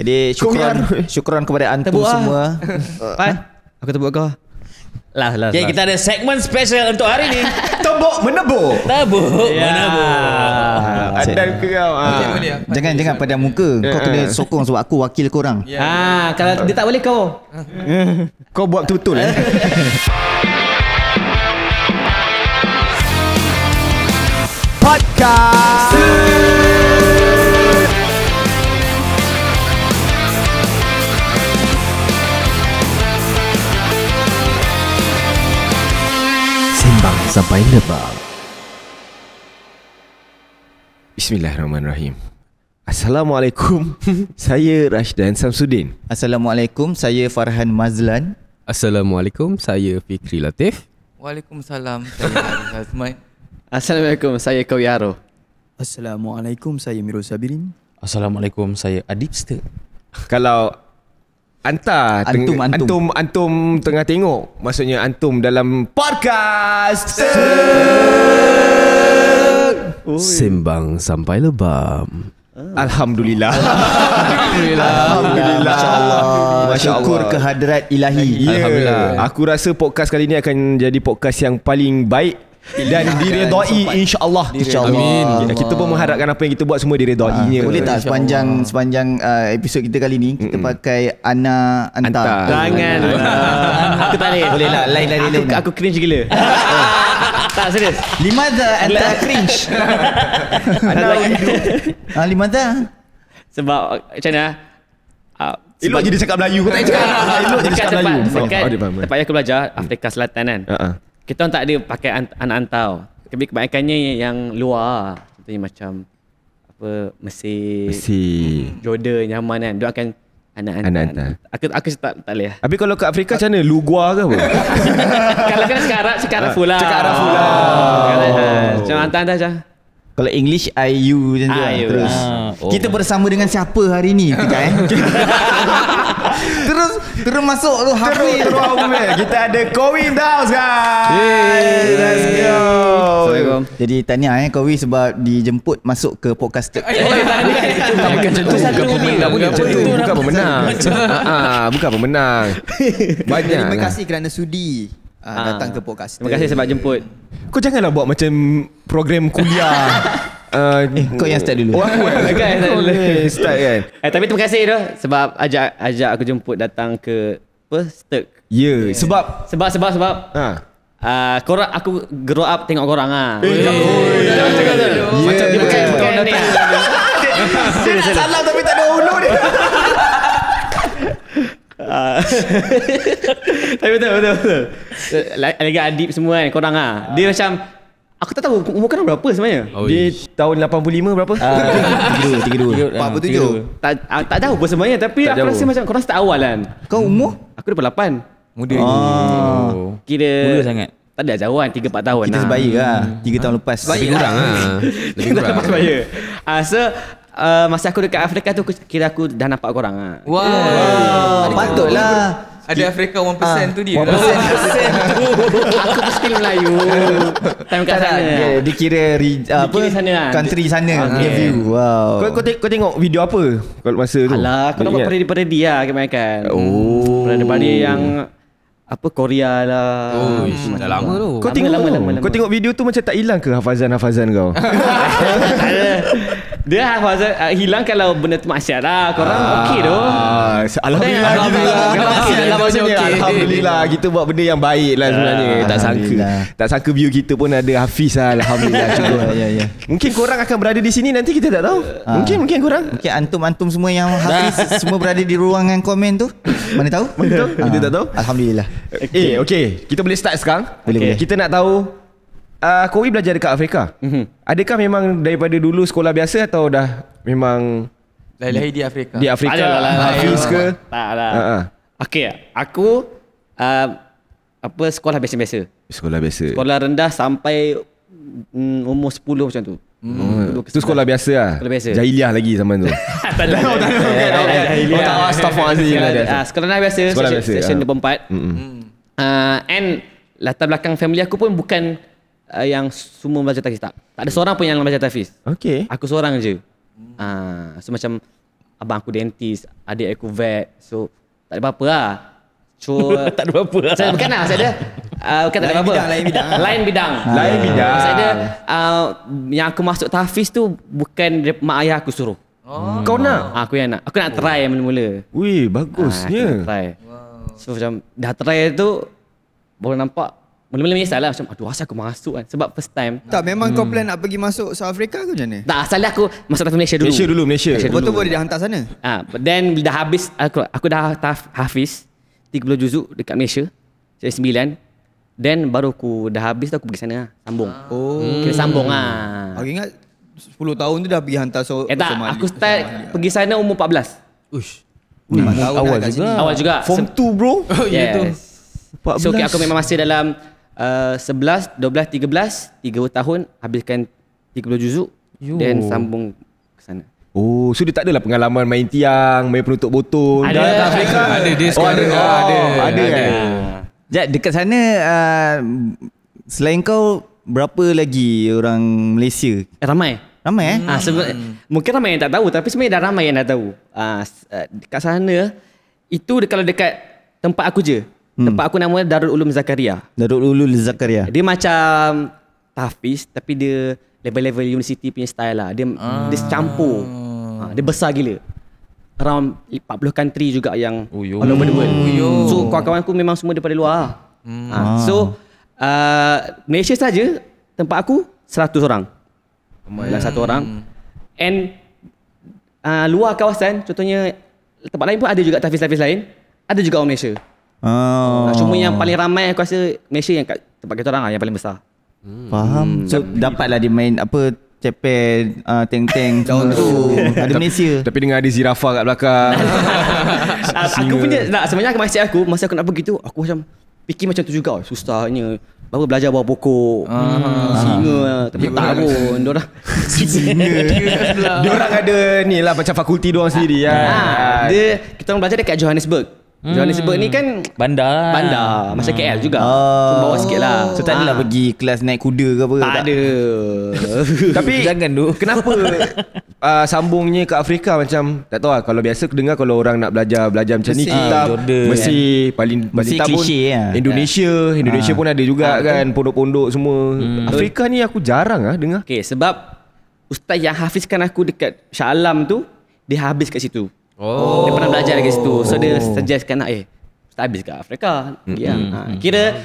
Jadi syukran kepada antum semua. Aku tebuk kau. Lah. Okay, kita ada segmen special untuk hari ni. Tebuk menebuk. Menebuk. Dan kau. Jangan pada muka. Kau kena sokong sebab aku wakil korang. Kalau dia tak boleh kau. Kau buat betul Podcast. Sembang sampai lebam. Bismillahirrahmanirrahim. Assalamualaikum. Saya Rashdan Samsudin. Assalamualaikum, saya Farhan Mazlan. Assalamualaikum, saya Fikri Latif. Waalaikumsalam, saya Haris Azman. Assalamualaikum, saya Kawyaro. Assalamualaikum, saya Mirul Sabirin. Assalamualaikum, saya Adipster. Kalau antum tengah tengok, maksudnya antum dalam podcast Sembang sampai lebam. Alhamdulillah. Masya-Allah. Syukur kehadrat ilahi. Alhamdulillah. Aku rasa podcast kali ni akan jadi podcast yang paling baik dan diredai insya-Allah. Amin. Kita pun mengharapkan apa yang kita buat semua diredainya. Boleh tak sepanjang episod kita kali ni kita pakai Ana Anta. Jangan. Aku tak boleh. Boleh lah, lain. Aku cringe gila. Tak, serius. Limadha anta cringe? Limadha? Sebab macam mana? Elok je dia cakap Melayu. Kau tak cakap elok je dia cakap Melayu. Tempat yang aku belajar Afrika Selatan kan. Kita orang tak ada pakai anak antau. Kebanyakannya yang luar. Contohnya macam Mesir, Jordan, Yaman kan. Dia akan anak-anak. Aku tak boleh. Habis kalau kat Afrika macam mana? Lugua ke apa? Kalau kena cakap Arab full lah. Macam hantar je. Kalau English IU macam tu terus. Kita bersama dengan siapa hari ni? Terus masuk tu Hafiz. Kita ada Kowi in the house guys. Let's go. Assalamualaikum. Jadi tahniah Kowi sebab dijemput masuk ke podcast. Bukan pemenang. Bukan pemenang. Banyak. Terima kasih kerana sudi datang ke podcast. Terima kasih sebab jemput. Kau janganlah buat macam program kuliah. Kau yang start dulu. Aku start kan. Tapi terima kasih tu sebab ajak aku jemput datang ke Sturk. Ya, sebab korang aku grow up tengok korang macam dia bukan salah tapi tak ada hulu dia. Tapi betul. Lagi Adib semua kan korang dia macam aku tak tahu umur korang berapa sebenarnya. Dia tahun 85 berapa? 32. 47. Tak tahu pun sebenarnya tapi aku rasa macam korang start awal kan. Kau umur? Aku 28. Muda. Kira muda sangat. Tak ada jauhan 3-4 tahun. Kita sebaya lah 3 tahun lepas. Lebih kurang Lebih kurang. Sebaya. So masa aku dekat Afrika tu aku dah nampak korang lah. Wow. Patutlah. Ada Afrika 1% tu dia. 1% Aku still Melayu. Time kat sana. Dia kira sana lah. country sana punya view. Wow. Kau tengok video apa kalau masa tu? Alah, aku nampak parodi-parodi lah kebanyakan. Parodi-parodi yang Korea lah. Dah lama tu. Kau tengok lama. Kau tengok video tu macam tak hilang ke hafazan kau? Dia hafazan hilang kalau benda tu maksiat lah. Korang okey tu. Alhamdulillah Alhamdulillah kita buat benda yang baik lah sebenarnya. Tak sangka view kita pun ada Hafiz lah. Alhamdulillah. Ya. Mungkin korang akan berada di sini nanti kita tak tahu. Mungkin korang. Mungkin antum semua yang Hafiz semua berada di ruangan komen tu. Mana tahu? Kita tak tahu. Alhamdulillah. Okay. Kita boleh start sekarang. Boleh. Kita nak tahu Kowi belajar dekat Afrika. Adakah memang daripada dulu sekolah biasa atau dah memang Lahir di Afrika? Di Afrika Hafiz ke? Tak lah. Okay, aku sekolah biasa-biasa. Sekolah biasa. Sekolah rendah sampai umur 10 macam tu. Itu sekolah biasa lah. Sekolah biasa. Jahiliah lagi zaman tu. Tak ada. Sekolah rendah biasa. Section 24. And latar belakang family aku pun bukan yang semua belajar tahfiz. Tak ada seorang pun yang belajar tahfiz. Okay. Aku seorang je. So macam abang aku dentist, adik aku vet. So tak ada apa-apa lah. So Tak ada apa-apa lah. bukan lah maksud dia bukan tak ada apa-apa. Lain bidang. Lain bidang. Maksud dia yang aku masuk tahfiz tu bukan mak ayah aku suruh. Kau nak? Aku yang nak. Aku nak try mula-mula. Wih, Aku bagusnya. nak try. So macam dah try tu baru nampak mula-mula menyesal lah macam aduh asal aku masuk kan sebab first time. Tak, memang kau plan nak pergi masuk South Africa ke macam mana? Tak, asalnya aku masuk tahfiz Malaysia dulu. Malaysia. Betul boleh dia hantar sana? But then bila dah habis aku dah hafiz 30 juzuk dekat Malaysia. Saya 9. Then baru aku dah habis tu aku pergi sana lah, sambung. Kira sambung lah. Aku ingat 10 tahun tu dah pergi hantar Tak, aku start pergi sana umur 14. Ush. 5 tahun awal dah kat juga. sini. Awal juga. Form 2 bro. Yes. So okay, aku memang masih dalam 11, 12, 13 3 tahun habiskan 30 juzuk. Then sambung ke sana. Oh, so dia tak adalah pengalaman main tiang, main penutup botol. Ada. Kat Afrika. Ada dia sekarang. Ada kan? Jad, dekat sana selain kau berapa lagi orang Malaysia? Ramai. Ramai Mungkin ramai yang tak tahu tapi sebenarnya dah ramai yang dah tahu. Dekat sana itu kalau dekat tempat aku je. Tempat aku nama Darul Ulum Zakaria. Darul Ulul Zakaria. Dia macam tahfiz tapi dia level-level university punya style lah. Dia campur. Dia besar gila. Around 40 country juga yang all over the world. So kawan-kawan aku memang semua daripada luar. So Malaysia saja tempat aku 100 orang. Dalam 1 orang. And luar kawasan contohnya tempat lain pun ada juga tahfiz-tahfiz lain. Ada juga orang Malaysia. Cuma yang paling ramai aku rasa Malaysia yang kat tempat kita orang lah yang paling besar. Faham. So dapatlah dia main apa Cepet Teng-teng semua tu. Ada Malaysia. Tapi dengan ada zirafah kat belakang. Aku punya sebenarnya masa aku nak pergi tu aku macam fikir macam tu juga. Susahnya baru belajar bawa pokok. Singa tapi tak pun diorang Diorang ada ni lah macam fakulti diorang sendiri kan. Kita orang belajar dekat Johannesburg. Johannesburg ni kan Bandar macam KL juga. So, bawah sikit lah. So tak adalah pergi kelas naik kuda ke apa? Tak ada. Tapi Jangan tu. kenapa sambungnya ke Afrika macam tak tahu lah. Kalau biasa aku dengar kalau orang nak belajar macam ni kita Jordan. mesti paling Mesti tak pun klise lah. Indonesia pun ada juga kan pondok-pondok semua. Afrika ni aku jarang dengar. Okay, sebab ustaz yang hafizkan aku dekat Shah Alam tu dia habis kat situ. Dia pernah belajar dekat situ. So dia suggestkan ustaz habis kat Afrika. Kira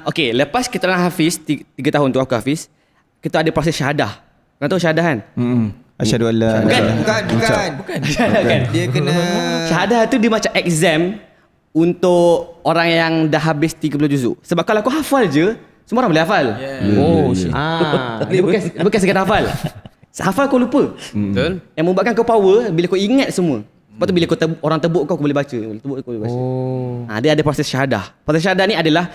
okay, lepas kita orang hafiz 3 tahun tu aku hafiz, kita ada proses syahadah. Kau tahu syahadah kan? Asyhadu an la Bukan. Dia kena Syahadah tu dia macam exam untuk orang yang dah habis 30 juzuk. Sebab kalau aku hafal je, semua orang boleh hafal. Dia bukan sekadar hafal. Hafal kau lupa. Betul. Yang membuatkan kau power bila kau ingat semua. Lepas tu bila kau orang tebuk kau boleh baca. Kau boleh baca. Dia ada proses syahadah. Proses syahadah ni adalah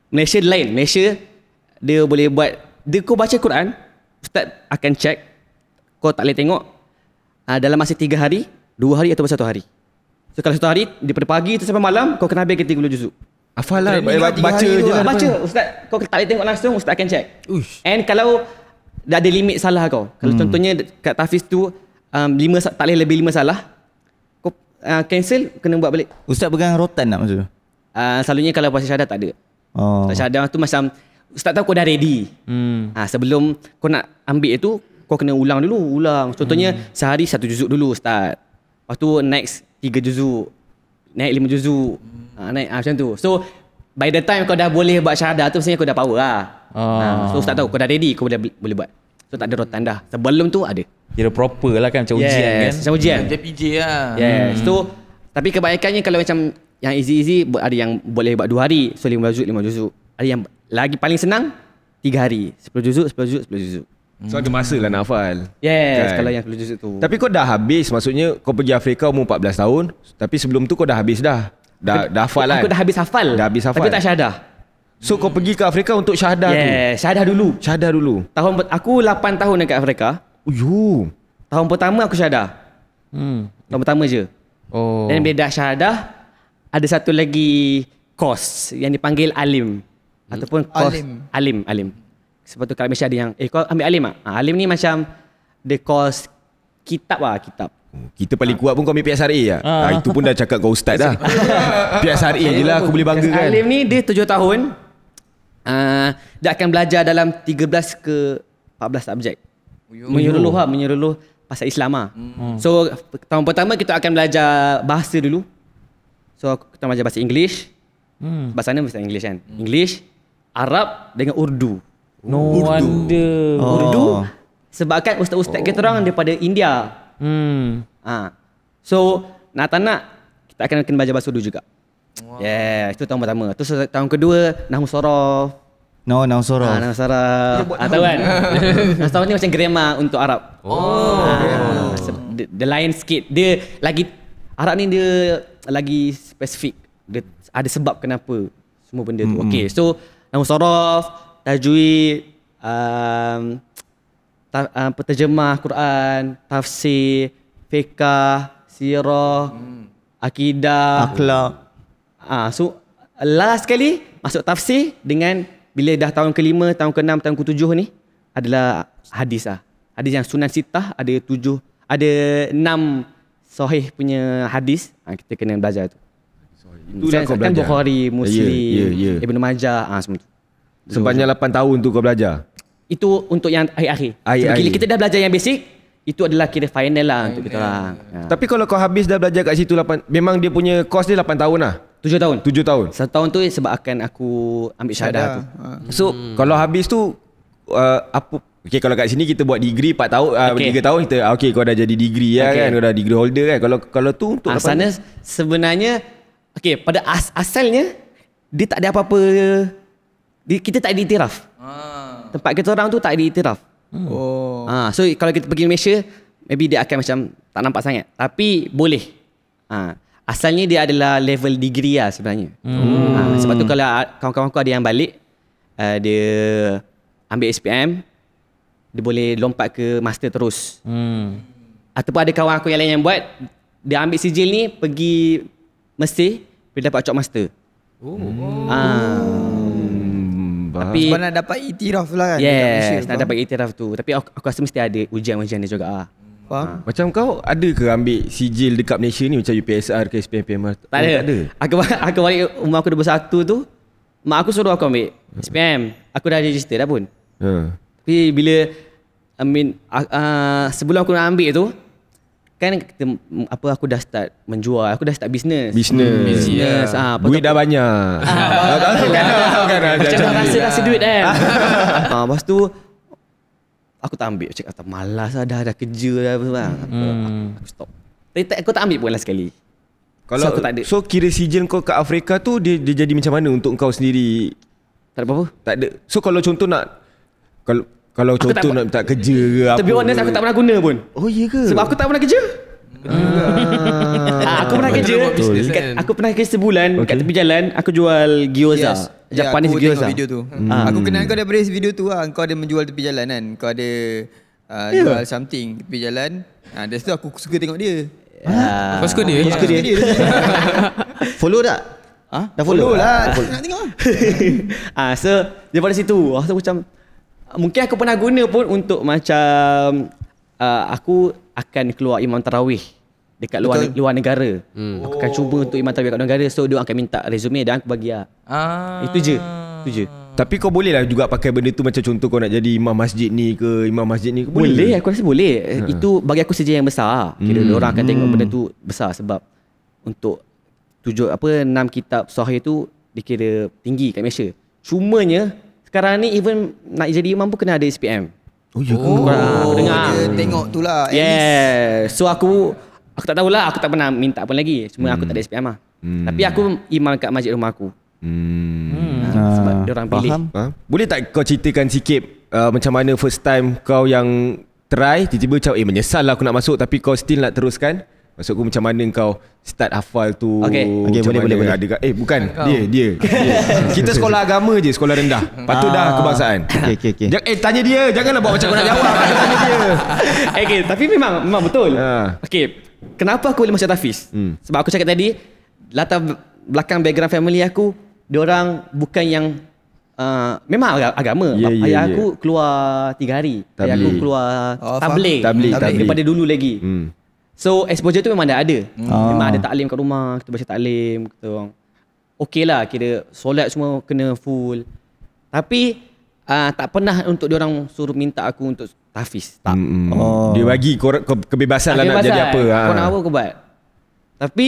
Malaysia lain. Malaysia dia boleh buat kau baca Quran, ustaz akan check kau tak boleh tengok dalam masa 3 hari, 2 hari atau 1 hari. So kalau 1 hari daripada pagi tu sampai malam kau kena habis 30 juzuk. Hafal lah baca je lah. Baca ustaz kau tak boleh tengok langsung, ustaz akan check. And kalau dah ada limit salah kau. Kalau contohnya kat tahfiz tu 5 tak boleh lebih 5 salah. Kau cancel kena buat balik. Ustaz pegang rotan tak maksud? Selalunya kalau puasa syahadah tak ada. Syahadah tu macam ustaz tahu kau dah ready. Sebelum kau nak ambil itu kau kena ulang dulu. Contohnya sehari 1 juzuk dulu ustaz. Lepas tu next 3 juzuk. Naik 5 juzuk. Naik macam tu. So by the time kau dah boleh buat syahadah tu sebenarnya kau dah power lah. So ustaz tahu kau dah ready kau boleh buat. So tak ada rotan dah. Sebelum tu ada. Kira proper lah kan macam ujian kan. Macam ujian. JPJ lah. Yes. So tapi kebaikannya kalau macam yang easy ada yang boleh buat 2 hari. So 5 juzuk. Ada yang lagi paling senang 3 hari. 10 juzuk. So ada masa lah nak hafal. Yes, kan? kalau yang 10 juzuk tu. Tapi kau dah habis, maksudnya kau pergi Afrika umur 14 tahun. Tapi sebelum tu kau dah habis dah. Dah hafal kan? Aku dah habis hafal. Tapi tak syahadah. So kau pergi ke Afrika untuk syahadah tu? Syahadah dulu. Syahadah dulu. Aku 8 tahun dekat Afrika. Tahun pertama aku syahadah. Tahun pertama je. Dan bila dah syahadah, ada satu lagi course yang dipanggil alim. Ataupun course alim. Sebab tu kalau Malaysia ada yang kau ambil alim tak? Alim ni macam the course Kitab. Kita paling kuat pun kau ambil PSRA lah. Itu pun dah cakap kau ustaz dah. PSRA je lah aku boleh bangga kan. Alim ni dia 7 tahun. Dia akan belajar dalam 13 ke 14 subjek. Menyeluruh pasal Islam lah. So tahun pertama kita akan belajar bahasa dulu. So kita belajar bahasa English. Bahasa mana bahasa English kan? English, Arab dengan Urdu. No wonder. Urdu sebabkan ustaz-ustaz kita orang daripada India. So nak tak nak kita akan kena belajar bahasa Urdu juga. Itu tahun pertama. Terus tahun kedua Nahwu Sorof. Nahwu Sorof. Nahwu Sorof. Tahu kan? Nahwu Sorof ni macam grammar untuk Arab. Dia lain sikit. Dia lagi Arab ni dia lagi spesifik. Dia ada sebab kenapa semua benda tu. Okay, so Nahwu Sorof, tajwid, terjemah Quran, tafsir, fiqh, sirah, akidah, akhlak. So last sekali masuk tafsir dengan bila dah tahun ke-5, tahun ke-6, tahun ke-7 ni adalah hadis lah. Hadis yang Sunan Sittah ada 6 sahih punya hadis. Kita kena belajar tu. Itulah kau kan belajar. Bukhari, Muslim, Ya. Ibn Majah, semua tu. Sepanjang 8 tahun tu kau belajar. Itu untuk yang akhir-akhir. Bila kita dah belajar yang basic, itu adalah kira final lah untuk kita orang. Tapi kalau kau habis dah belajar kat situ 8, memang dia punya course dia 8 tahun lah. 7 tahun. 7 tahun. 1 tahun tu sebab akan aku ambil syahadah tu. So kalau habis tu apa? Okay, kalau kat sini kita buat degree 4 tahun, 3 tahun kita okay kau dah jadi degree kan, kau dah degree holder kan. Kalau tu untuk sana sebenarnya pada asalnya dia tak ada apa-apa, kita tak diiktiraf. Tempat kita orang tu tak diiktiraf. So kalau kita pergi Malaysia, maybe dia akan macam tak nampak sangat, tapi boleh. Asalnya dia adalah level degree lah sebenarnya. Sebab tu kalau kawan-kawan aku ada yang balik, dia ambil SPM, dia boleh lompat ke master terus. Ataupun ada kawan aku yang lain yang buat, dia ambil sijil ni pergi Mesir, dia dapat cop master. Tapi sebab nak dapat iktiraf lah kan. Yes, nak dapat iktiraf tu. Tapi aku rasa mesti ada ujian-ujian dia juga lah. Faham? Macam kau ada ke ambil sijil dekat Malaysia ni macam UPSR ke SPM? Tak ada. Aku balik umur aku 21 tu, mak aku suruh aku ambil SPM. Aku dah register dah pun. Tapi bila sebelum aku nak ambil tu, kan aku dah start menjual, aku dah start bisnes. Duit dah banyak. Macam rasa duit kan. Lepas tu aku tak ambil, cakap tak malas lah, dah kerja dah aku stop. Tapi aku tak ambil pun lah sekali. Kalau aku tak ada. So kira sijil kau kat Afrika tu dia jadi macam mana untuk kau sendiri? Tak ada apa-apa. Tak ada. So kalau contoh nak kalau contoh nak minta kerja ke apa. To be honest, aku tak pernah guna pun. Oh iya ke? Sebab aku tak pernah kerja. Aku pernah kerja. Aku pernah kerja sebulan kat tepi jalan, aku jual gyoza. Japanese aku gyoza. tengok video tu. Aku kenal kau daripada video tu lah. Kau ada menjual tepi jalan kan. Kau ada jual something tepi jalan. Dari situ aku suka tengok dia. Kau suka dia? Suka dia. Follow tak? Dah follow lah. Nak tengok lah. So daripada situ aku macam mungkin aku pernah guna pun untuk macam aku akan keluar imam tarawih dekat luar negara. Aku akan cuba untuk imam tarawih kat luar negara. So dia akan minta resume dan aku bagi lah. Itu je. Tapi kau boleh lah juga pakai benda tu, macam contoh kau nak jadi imam masjid ni ke, imam masjid ni ke, boleh. Aku rasa boleh. Itu bagi aku sijil yang besar. Kira orang akan tengok benda tu besar sebab untuk 6 kitab sahih tu dikira tinggi kat Malaysia. Cumanya sekarang ni even nak jadi imam pun kena ada SPM. Oh ya ke? Aku dengar. Dia tengok tu lah. So aku tak tahulah, aku tak pernah minta pun lagi. Cuma aku tak ada SPM lah. Tapi aku imam kat masjid rumah aku. Sebab diorang pilih. Boleh tak kau ceritakan sikit macam mana first time kau yang try, tiba-tiba macam menyesal lah aku nak masuk, tapi kau still nak teruskan? Maksudku macam mana kau start hafal tu? Okay, boleh. Ada, bukan dia. Kita sekolah agama je, sekolah rendah. Patut dah kebangsaan. Okay. Tanya dia, janganlah buat macam kau nak jawab. Tanya dia. Okay, tapi memang betul. Okay, kenapa aku boleh masuk tahfiz? Sebab aku cakap tadi, latar belakang background family aku, diorang bukan yang memang agama. Ayah aku keluar 3 hari. Ayah aku keluar tabligh daripada dulu lagi. So exposure tu memang dah ada. Memang ada taklim kat rumah, kita baca taklim, kita orang okey lah, kira solat semua kena full. Tapi tak pernah untuk diorang suruh minta aku untuk tahfiz. Tak. Dia bagi kebebasan lah nak jadi apa. Kau nak apa kau buat. Tapi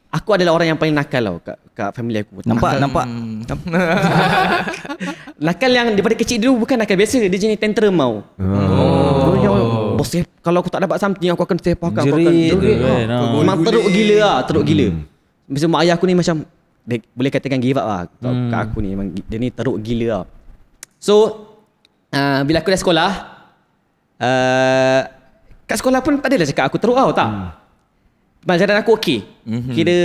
aku adalah orang yang paling nakal tau kat family aku. Nampak. Nakal yang daripada kecil dulu bukan nakal biasa. Dia jenis tantrum mau. Bos, kalau aku tak dapat something aku akan sepakan. Jerit. Memang teruk gila lah. Teruk gila. Macam mak ayah aku ni macam boleh katakan give up lah. Kat aku ni memang dia ni teruk gila lah. So bila aku dah sekolah, kat sekolah pun tak adalah cakap aku teruk tau, tak. Pelajaran aku okey. Kira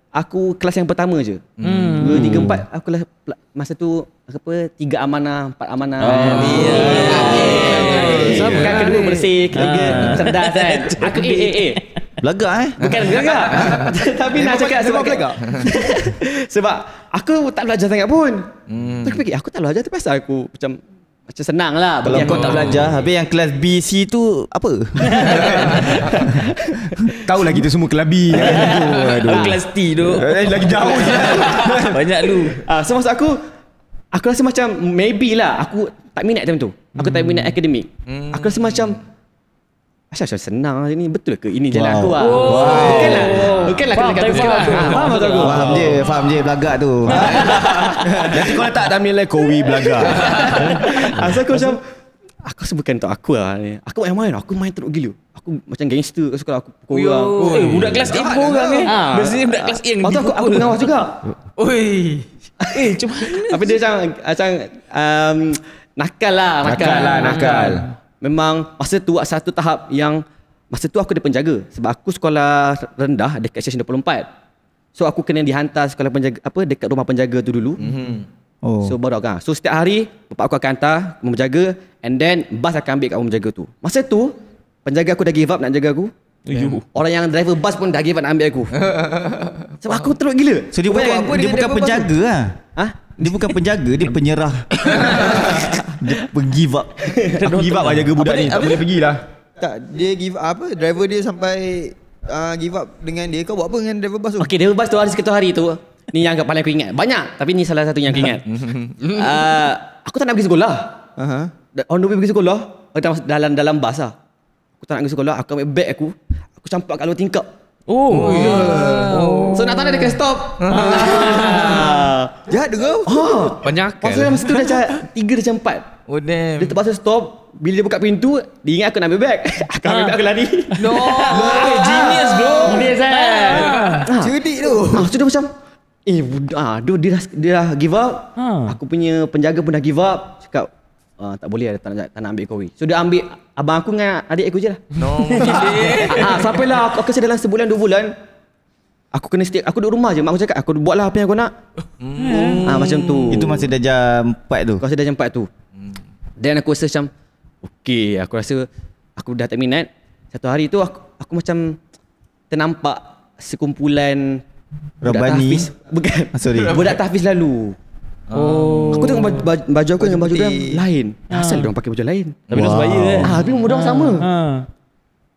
aku kelas yang pertama je. 2, 3, 4 aku kelas masa tu 3 amanah, 4 amanah. Bukan kedua bersih, ketiga cerdas kan. Aku A. Belagak Bukan belagak. Tapi nak cakap sebab belagak. Sebab aku tak belajar sangat pun. Aku fikir aku tak belajar, tapi pasal aku macam senang lah. Kalau kau tak belajar, habis yang kelas B, C tu apa? Tahulah kita semua kelas B kan. Aduh. Kelas T tu Lagi jauh. banyak lu. So maksud aku rasa macam maybe lah aku tak minat time tu. Aku tak minat akademik. Aku rasa macam macam senang ni, betul ke ini jalan aku lah. Bukanlah kena kata faham tak aku? Faham je belagak tu. Jadi kau letak dalam nilai Kowi belagak. So aku macam aku rasa bukan untuk aku lah ni. Aku main teruk gila. Aku macam gangster kat sekolah, aku pukul orang. Budak kelas A pukul orang ni. Biasanya budak kelas A yang lepas tu aku pengawas juga. Oi. Macam mana? Apa dia macam nakal lah. Memang masa tu satu tahap yang masa tu aku ada penjaga sebab aku sekolah rendah dekat stesen 24. So aku kena dihantar sekolah penjaga dekat rumah penjaga tu dulu. So baru kan. So setiap hari bapak aku akan hantar menjaga, and then bas akan ambil kat rumah penjaga tu. Masa tu penjaga aku dah give up nak jaga aku. Orang yang driver bas pun dah give up nak ambil aku. Sebab aku teruk gila. So dia bukan penjaga lah. Dia bukan penjaga, dia penyerah. Dia give up. Give up lah jaga budak ni. Tak boleh pergilah. Tak, dia give up driver dia sampai give up dengan dia. Kau buat apa dengan driver bas tu? Okay, driver bas tu hari satu hari tu. Ni yang paling aku ingat. Banyak, tapi ni salah satu yang aku ingat. Aku tak nak pergi sekolah. On the way pergi sekolah, dalam bas lah. Aku tak nak pergi sekolah, aku ambil beg aku campak kat luar tingkap. So nak tahu dia kena stop. Jahat tu kau. Banyak kan. Pasal masa tu dah 3 dah 4. Oh damn. Dia terpaksa stop. Bila dia buka pintu, dia ingat aku nak ambil beg. Aku ambil beg, aku lari. No. Genius bro. Genius kan. Cerdik tu. So dia macam dia dah give up. Aku punya penjaga pun dah give up. Cakap tak boleh lah, tak nak ambil kau. So dia ambil abang aku dengan adik aku je lah. No, gila. Sampailah aku rasa dalam sebulan 2 bulan aku kena stay. Aku duduk rumah je. Mak aku cakap aku buatlah apa yang aku nak. Macam tu. Itu masa dah jam 4 tu. Masa dah jam 4 tu. Dan aku rasa macam okay, aku rasa aku dah tak minat. Satu hari tu aku macam ternampak sekumpulan Rabani. Bukan. Sorry. Budak tahfiz lalu. Aku tengok baju aku dengan baju dia lain. Asal dia orang pakai baju lain. Tapi dah sebaya kan. Tapi modal sama.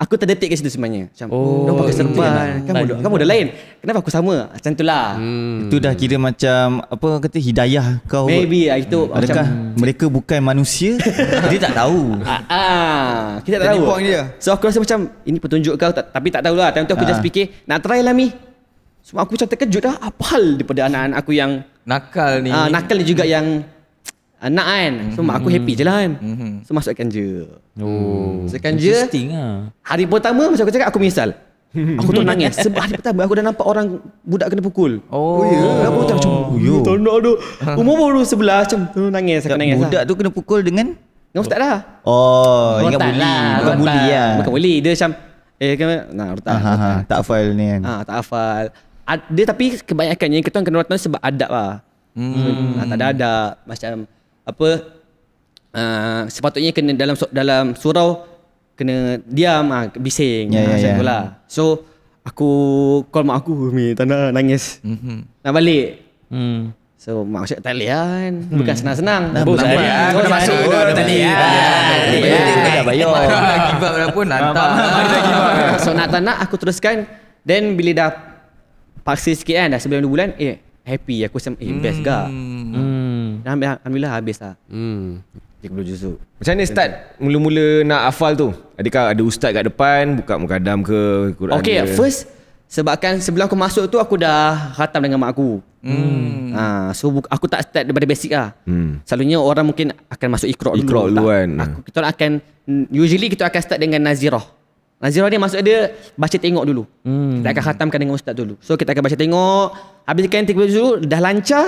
Aku terdetik kat situ sebenarnya. Macam dia pakai serban. Kan modal lain. Kenapa aku sama? Macam itulah. Itu dah kira macam apa kata hidayah kau. Maybe itu adakah macam mereka bukan manusia? Dia tak tahu. Kita tak tahu. Point dia. So aku rasa macam ini petunjuk kau, tapi tak tahulah. Time tu aku just fikir nak try lah Mi. Sebab aku macam terkejut dah. Apa hal daripada anak-anak aku yang Nakal ni. nakal ni juga yang nak kan. So mak aku happy je lah kan. So masukkan je. Masukkan je. Interesting lah. Hari pertama macam aku cakap aku menyesal. Aku tu nangis. Sebab hari pertama aku dah nampak orang budak kena pukul. Aku macam tak nak ada. Umur baru 11 macam tu nangis. Aku nangis. Budak tu kena pukul dengan ustaz lah. ingat bully. Bukan bully lah. Bukan bully. Dia macam tak hafal ni kan. Tak hafal. Dia tapi kebanyakannya kita orang kena rotan sebab adab lah. Tak ada adab. Macam apa sepatutnya kena dalam surau kena diam, bising. Macam tu lah. So aku call mak aku, Mi tak nak nangis. Nak balik. So mak cakap tak boleh kan. Bukan senang-senang. Bos saya. Kau dah masuk tadi. Dah bayar. Give up dah pun hantar. So nak tak nak aku teruskan. Then bila dah paksa sikit kan, dah sebelum 2 bulan, happy aku best gak. Alhamdulillah habis lah. 30 juzuk. Macam mana start mula-mula nak hafal tu? Adakah ada ustaz kat depan buka mukadam ke Quran Okay, ke? first sebabkan sebelum aku masuk tu aku dah khatam dengan mak aku. So aku tak start daripada basic lah. Selalunya orang mungkin akan masuk Iqra' dulu kan. Kita akan usually kita akan start dengan Nazirah. Nazirah ni maksud dia baca tengok dulu. Kita akan khatamkan dengan ustaz dulu. So kita akan baca tengok, habiskan 30 juzuk, dah lancar,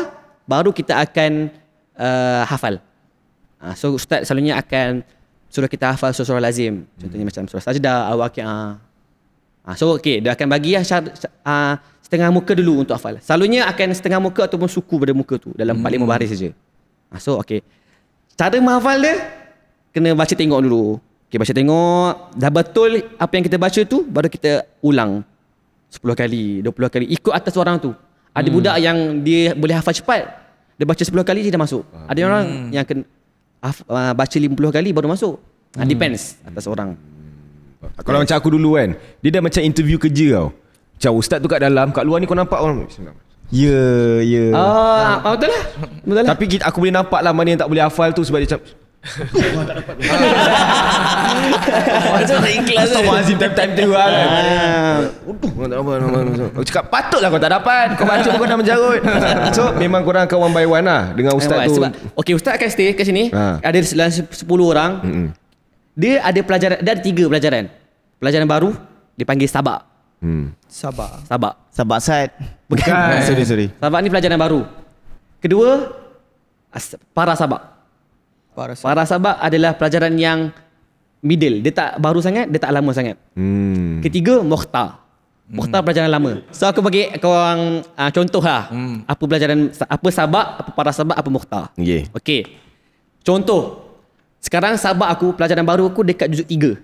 baru kita akan hafal. So ustaz selalunya akan suruh kita hafal surah lazim. Contohnya macam surah Sajdah, Al-Waqi'ah. So dia akan bagi setengah muka dulu untuk hafal. Selalunya akan setengah muka ataupun suku pada muka tu dalam 4-5 baris saja. So cara menghafal dia kena baca tengok dulu. Baca tengok, dah betul apa yang kita baca tu, baru kita ulang 10 kali, 20 kali, ikut atas orang tu. Ada budak yang dia boleh hafal cepat, dia baca 10 kali je dah masuk. Ada orang yang kena baca 50 kali baru masuk. Depends atas orang. Kalau macam aku dulu kan, dia dah macam interview kerja tau. Macam ustaz tu kat dalam, kat luar ni kau nampak orang. Ya. Betul lah. Betul lah. Tapi aku boleh nampak lah mana yang tak boleh hafal tu sebab dia macam Macam tak ikhlas. Astagfirullahalazim time tu kan. Kau tak dapat. Aku cakap patutlah kau tak dapat. Kau baca pun kau dah menjarut. So memang korang akan one by one lah dengan ustaz tu. Sebab ustaz akan stay kat sini. Ada 10 orang. Dia ada pelajaran, dia ada 3 pelajaran. Pelajaran baru dipanggil sabak. Sabak Said. Bukan. Sorry. Sabak ni pelajaran baru. Kedua, para sabak. Para sabak adalah pelajaran yang middle. Dia tak baru sangat, dia tak lama sangat. Ketiga, mukhtar. Mukhtar pelajaran lama. So aku bagi korang contoh lah. Apa pelajaran, apa sabak, apa para sabak, apa mukhtar. Okay. Contoh. Sekarang sabak aku, pelajaran baru aku dekat juzuk 3.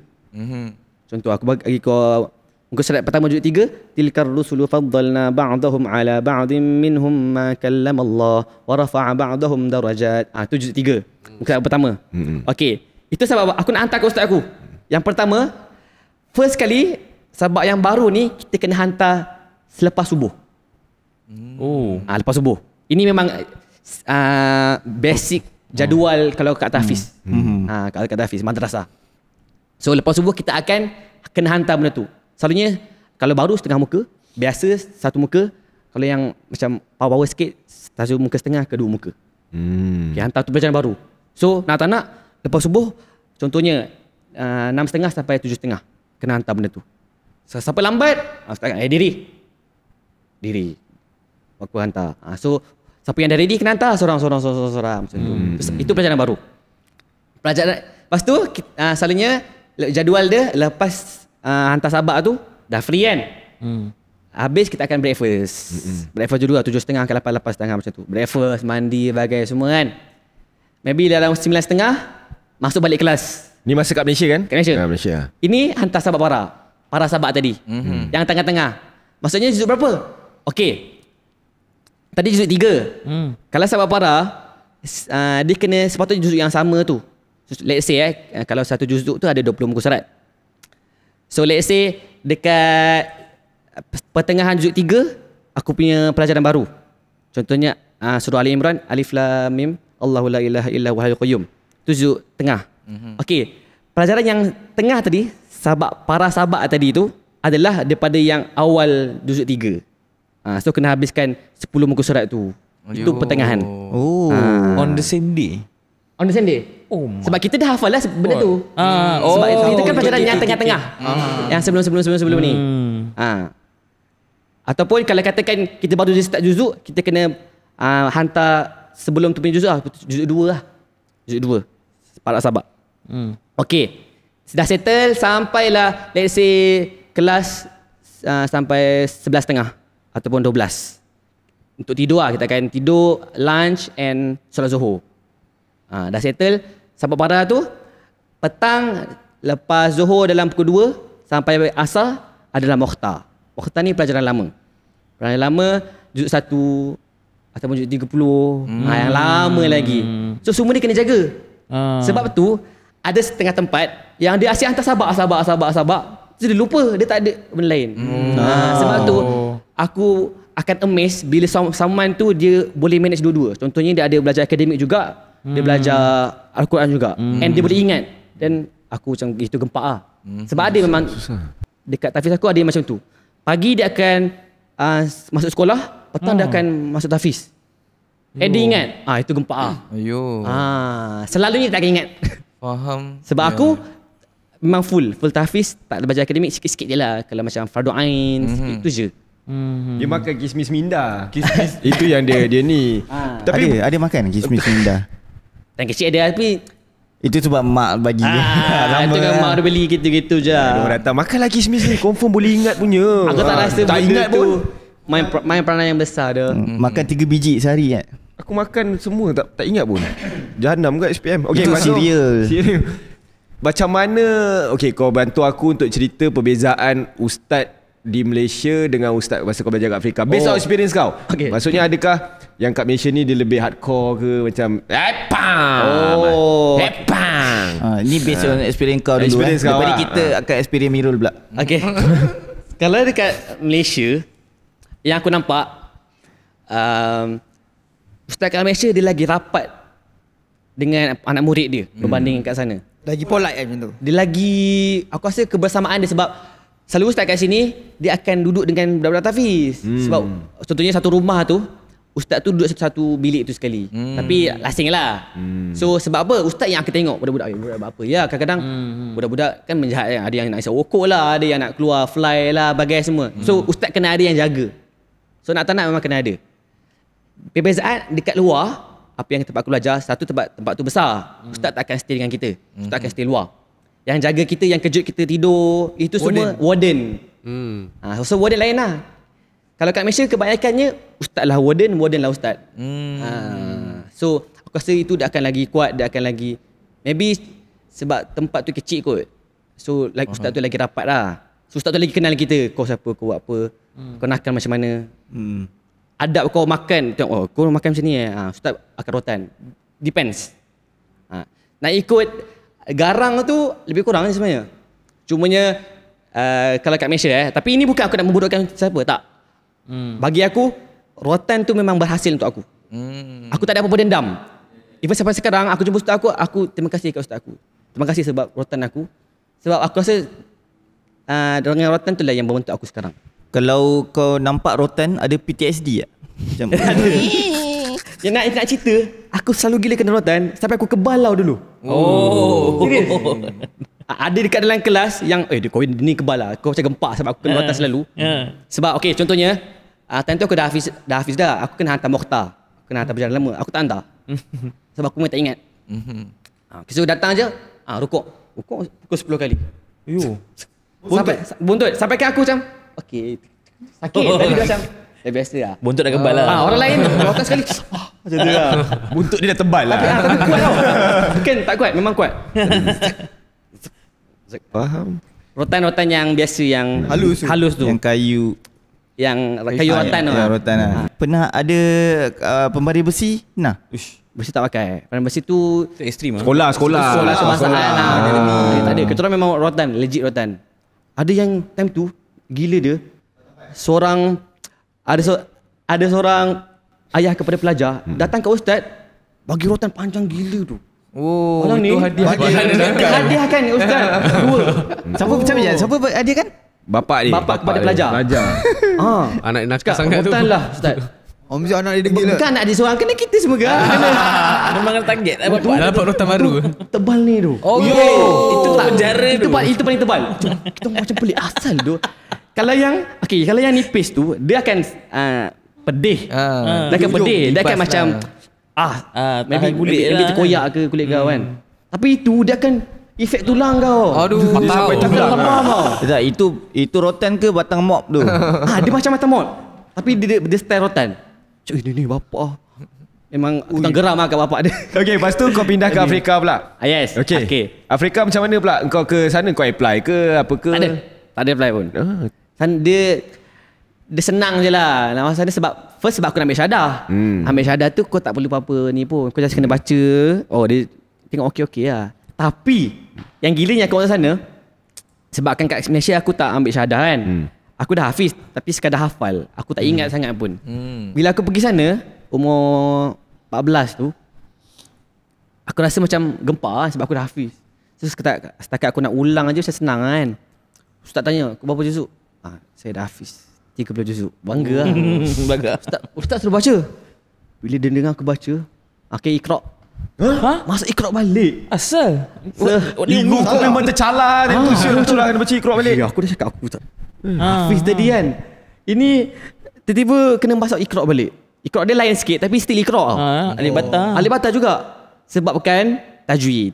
Contoh aku bagi kau muka surat pertama juzuk 3, tilkar rusulu faddalna ba'dahum ala ba'din minhum ma kallama Allah wa rafa'a ba'dahum darajat. Tu juzuk 3. Muka surat pertama. Okey. Itu sebab aku nak hantar ke ustaz aku. Yang pertama, first kali sabak yang baru ni kita kena hantar selepas subuh. Lepas subuh. Ini memang basic jadual kalau kat tahfiz. Kalau kat tahfiz madrasah. So lepas subuh kita akan kena hantar benda tu. Selalunya kalau baru setengah muka, biasa satu muka. Kalau yang macam power sikit, satu muka setengah ke 2 muka. Okay, hantar tu pelajaran baru. So nak tak nak lepas subuh, contohnya 6.30 sampai 7.30 kena hantar benda tu. Siapa lambat, diri. Aku hantar. So siapa yang dah ready kena hantar seorang macam tu. Itu pelajaran baru. Lepas tu selalunya jadual dia lepas hantar sabak tu dah free kan. Habis kita akan breakfast. Breakfast dulu lah 7.30 ke 8.30 macam tu. Breakfast, mandi, bagai semua kan. Maybe dalam 9.30 masuk balik kelas. Ni masa kat Malaysia kan? Kat Malaysia. Malaysia. Ini hantar sabak para sabak tadi. Yang tengah-tengah. Maksudnya juzuk berapa? Okey. Tadi juzuk 3. Kalau sabak para dia kena sepatutnya juzuk yang sama tu. Let's say kalau satu juzuk tu ada 20 muka surat. So let's say dekat pertengahan juzuk 3 aku punya pelajaran baru. Contohnya surah Ali Imran, Alif Lam Mim, Allahu la ilaha illa huwal hayyul qayyum. Tu juzuk tengah. Okey. Pelajaran yang tengah tadi, para sabak tadi tu adalah daripada yang awal juzuk 3. So kena habiskan 10 muka surat tu. Itu pertengahan. On the same day. On the same day. Sebab kita dah hafal lah benda tu. Sebab itu kan pelajaran yang tengah-tengah. Yang sebelum ni. Ataupun kalau katakan kita baru start juzuk, kita kena hantar sebelum tu punya juzuk lah. Juzuk 2 lah. Juzuk 2. Para sabak. Okey. Dah settle sampailah let's say kelas sampai 11.30 ataupun 12. Untuk tidur lah. Kita akan tidur, lunch and solat zuhur. Dah settle. Sampai pada tu petang lepas zuhur dalam pukul 2 sampai asar adalah mukhtar. Mukhtar ni pelajaran lama. Pelajaran lama juzuk 1 ataupun jut 30. Yang lama lagi. So semua ni kena jaga. Sebab tu ada setengah tempat yang dia asyik hantar sabak. So dia lupa dia tak ada benda lain. Sebab tu aku akan amazed bila someone tu dia boleh manage dua-dua. Contohnya dia ada belajar akademik juga, dia belajar Al-Quran juga, and dia boleh ingat. Dan aku macam itu gempak lah. Sebab ada memang dekat tahfiz aku ada yang macam tu. Pagi dia akan masuk sekolah, petang dia akan masuk tahfiz. Dia ingat. Itu gempak lah. Selalunya tak akan ingat. Faham. Sebab aku memang full tahfiz, tak ada belajar akademik, sikit-sikit je lah. Kalau macam fardu ain, sikit tu je. Dia makan kismis minda. Itu yang dia ni. Tapi ada makan kismis minda. Time kecil ada, tapi itu sebab mak bagi. Itu kan mak dia beli gitu-gitu je. Dia datang makanlah kismis ni, confirm boleh ingat punya. Aku tak rasa tak ingat pun. Main peranan yang besar dia. Makan 3 biji sehari kan. Aku makan semua tak ingat pun. Jahanam kat SPM. Okay, itu serial. Macam mana kau bantu aku untuk cerita perbezaan ustaz di Malaysia dengan ustaz masa kau belajar kat Afrika. Based on experience kau. Maksudnya adakah yang kat Malaysia ni dia lebih hardcore ke macam ni based on experience kau dulu. Daripada kita akan experience Mirul pula. Kalau dekat Malaysia yang aku nampak ustaz kat Malaysia dia lagi rapat dengan anak murid dia berbanding kat sana. Lagi polite macam tu. Dia lagi, aku rasa kebersamaan dia sebab selalu ustaz kat sini dia akan duduk dengan budak-budak tahfiz. Sebab contohnya satu rumah tu ustaz tu duduk satu bilik tu sekali. Tapi lasing lah. So sebab apa? Ustaz yang akan tengok budak-budak buat apa. Ya kadang-kadang budak-budak kan menjahat kan. Ada yang nak isap rokok lah, ada yang nak keluar fly lah, bagai semua. So ustaz kena ada yang jaga. So nak tak nak memang kena ada. Perbezaan dekat luar, apa yang tempat aku belajar, satu tempat tu besar. Ustaz tak akan stay dengan kita. Ustaz akan stay luar. Yang jaga kita, yang kejut kita tidur, itu semua warden. So warden lain lah. Kalau kat Malaysia kebanyakannya ustaz lah warden lah ustaz. So aku rasa itu dia akan lagi kuat, dia akan lagi, maybe sebab tempat tu kecil kot. So like ustaz tu lagi rapat lah. So ustaz tu lagi kenal kita, kau siapa, kau buat apa, kau nakal macam mana. Adab kau makan, tengok kau makan macam ni ustaz akan rotan. Depends. Nak ikut garang tu lebih kurang ni sebenarnya. Cumanya kalau kat Malaysia tapi ini bukan aku nak memburukkan siapa, tak. Bagi aku rotan tu memang berhasil untuk aku. Aku tak ada apa-apa dendam. Even sampai sekarang aku jumpa ustaz aku terima kasih kat ustaz aku. Terima kasih sebab rotan aku. Sebab aku rasa dengan rotan tu lah yang membentuk aku sekarang. Kalau kau nampak rotan ada PTSD tak? Macam Yang nak cerita, aku selalu gila kena rotan sampai aku kebalau dulu. Serius. Ada dekat dalam kelas yang kau ni kebal lah, kau macam gempak sebab aku kena rotan selalu. Sebab contohnya time tu aku dah hafiz dah, aku kena hantar Mokhtar, kena hantar berjalan lama, aku tak hantar. Sebab aku memang tak ingat. So datang je rukuk pukul 10 kali. Buntut sampai kan aku macam sakit. Tapi dia macam biasa lah. Buntut dah kebal lah. Orang lain rotan sekali macam tu lah. Buntut dia dah tebal lah. Tapi kuat tau. Bukan tak kuat, memang kuat. Faham. Rotan yang biasa, yang halus tu. Yang kayu. Yang kayu rotan tu. Rotan lah. Pernah ada pembaris besi? Besi tak pakai. Pembaris besi tu ekstrim lah. Sekolah. Kebangsaan lah. Tak ada. Ketua memang rotan, legit rotan. Ada yang time tu gila dia. Ada seorang ayah kepada pelajar datang ke ustaz bagi rotan panjang gila tu. Orang ni hadiahkan ustaz. Dua. Siapa hadiahkan? Bapak dia. Bapak kepada pelajar. Anak nakal sangat tu. Rotan lah ustaz. Mesti anak dia degil lah. Bukan anak dia seorang, kena kita semua kan. Memang target dapat rotan baru. Tebal ni tu. Itu penjara tu. Itu paling tebal. Kita macam pelik asal tu. Kalau yang nipis tu dia akan pedih. Dia akan pedih. Dia akan macam maybe kulit terkoyak ke kulit kau kan. Tapi itu dia akan efek tulang kau. Aduh, sampai tulang kau. Tak, itu rotan ke batang mop tu? Dia macam batang mop. Tapi dia style rotan. Cik ni bapak. Memang tukang geram kat bapak dia. Lepas tu kau pindah ke Afrika pula. Yes. Okay. Afrika macam mana pula? Kau ke sana kau apply ke apa ke? Tak ada apply pun. Dia senang je lah. Nak masa dia sebab first sebab aku nak ambil syahadah. Ambil syahadah tu kau tak perlu apa-apa ni pun. Kau just kena baca. Oh dia tengok okey lah. Tapi yang gilanya aku kat sana, sebab kan kat Malaysia aku tak ambil syahadah kan. Aku dah hafiz tapi sekadar hafal. Aku tak ingat sangat pun. Bila aku pergi sana umur 14 tu, aku rasa macam gempar sebab aku dah hafiz. So setakat aku nak ulang aja saya senang kan. Ustaz tanya, kau berapa juzuk? Saya dah hafiz 30 juzuk. Bangga lah. Bangga. Ustaz suruh baca. Bila dia dengar aku baca, okay, Iqra. Masuk Iqra balik. Asal? Ego kau memang tercalar tu. Betul lah kena baca Iqra balik. Ya, aku dah cakap aku tak hafiz tadi kan. Ini tiba-tiba kena masuk Iqra balik. Iqra dia lain sikit tapi still Iqra. Alif Bata. Alif Bata juga. Sebab bukan tajwid.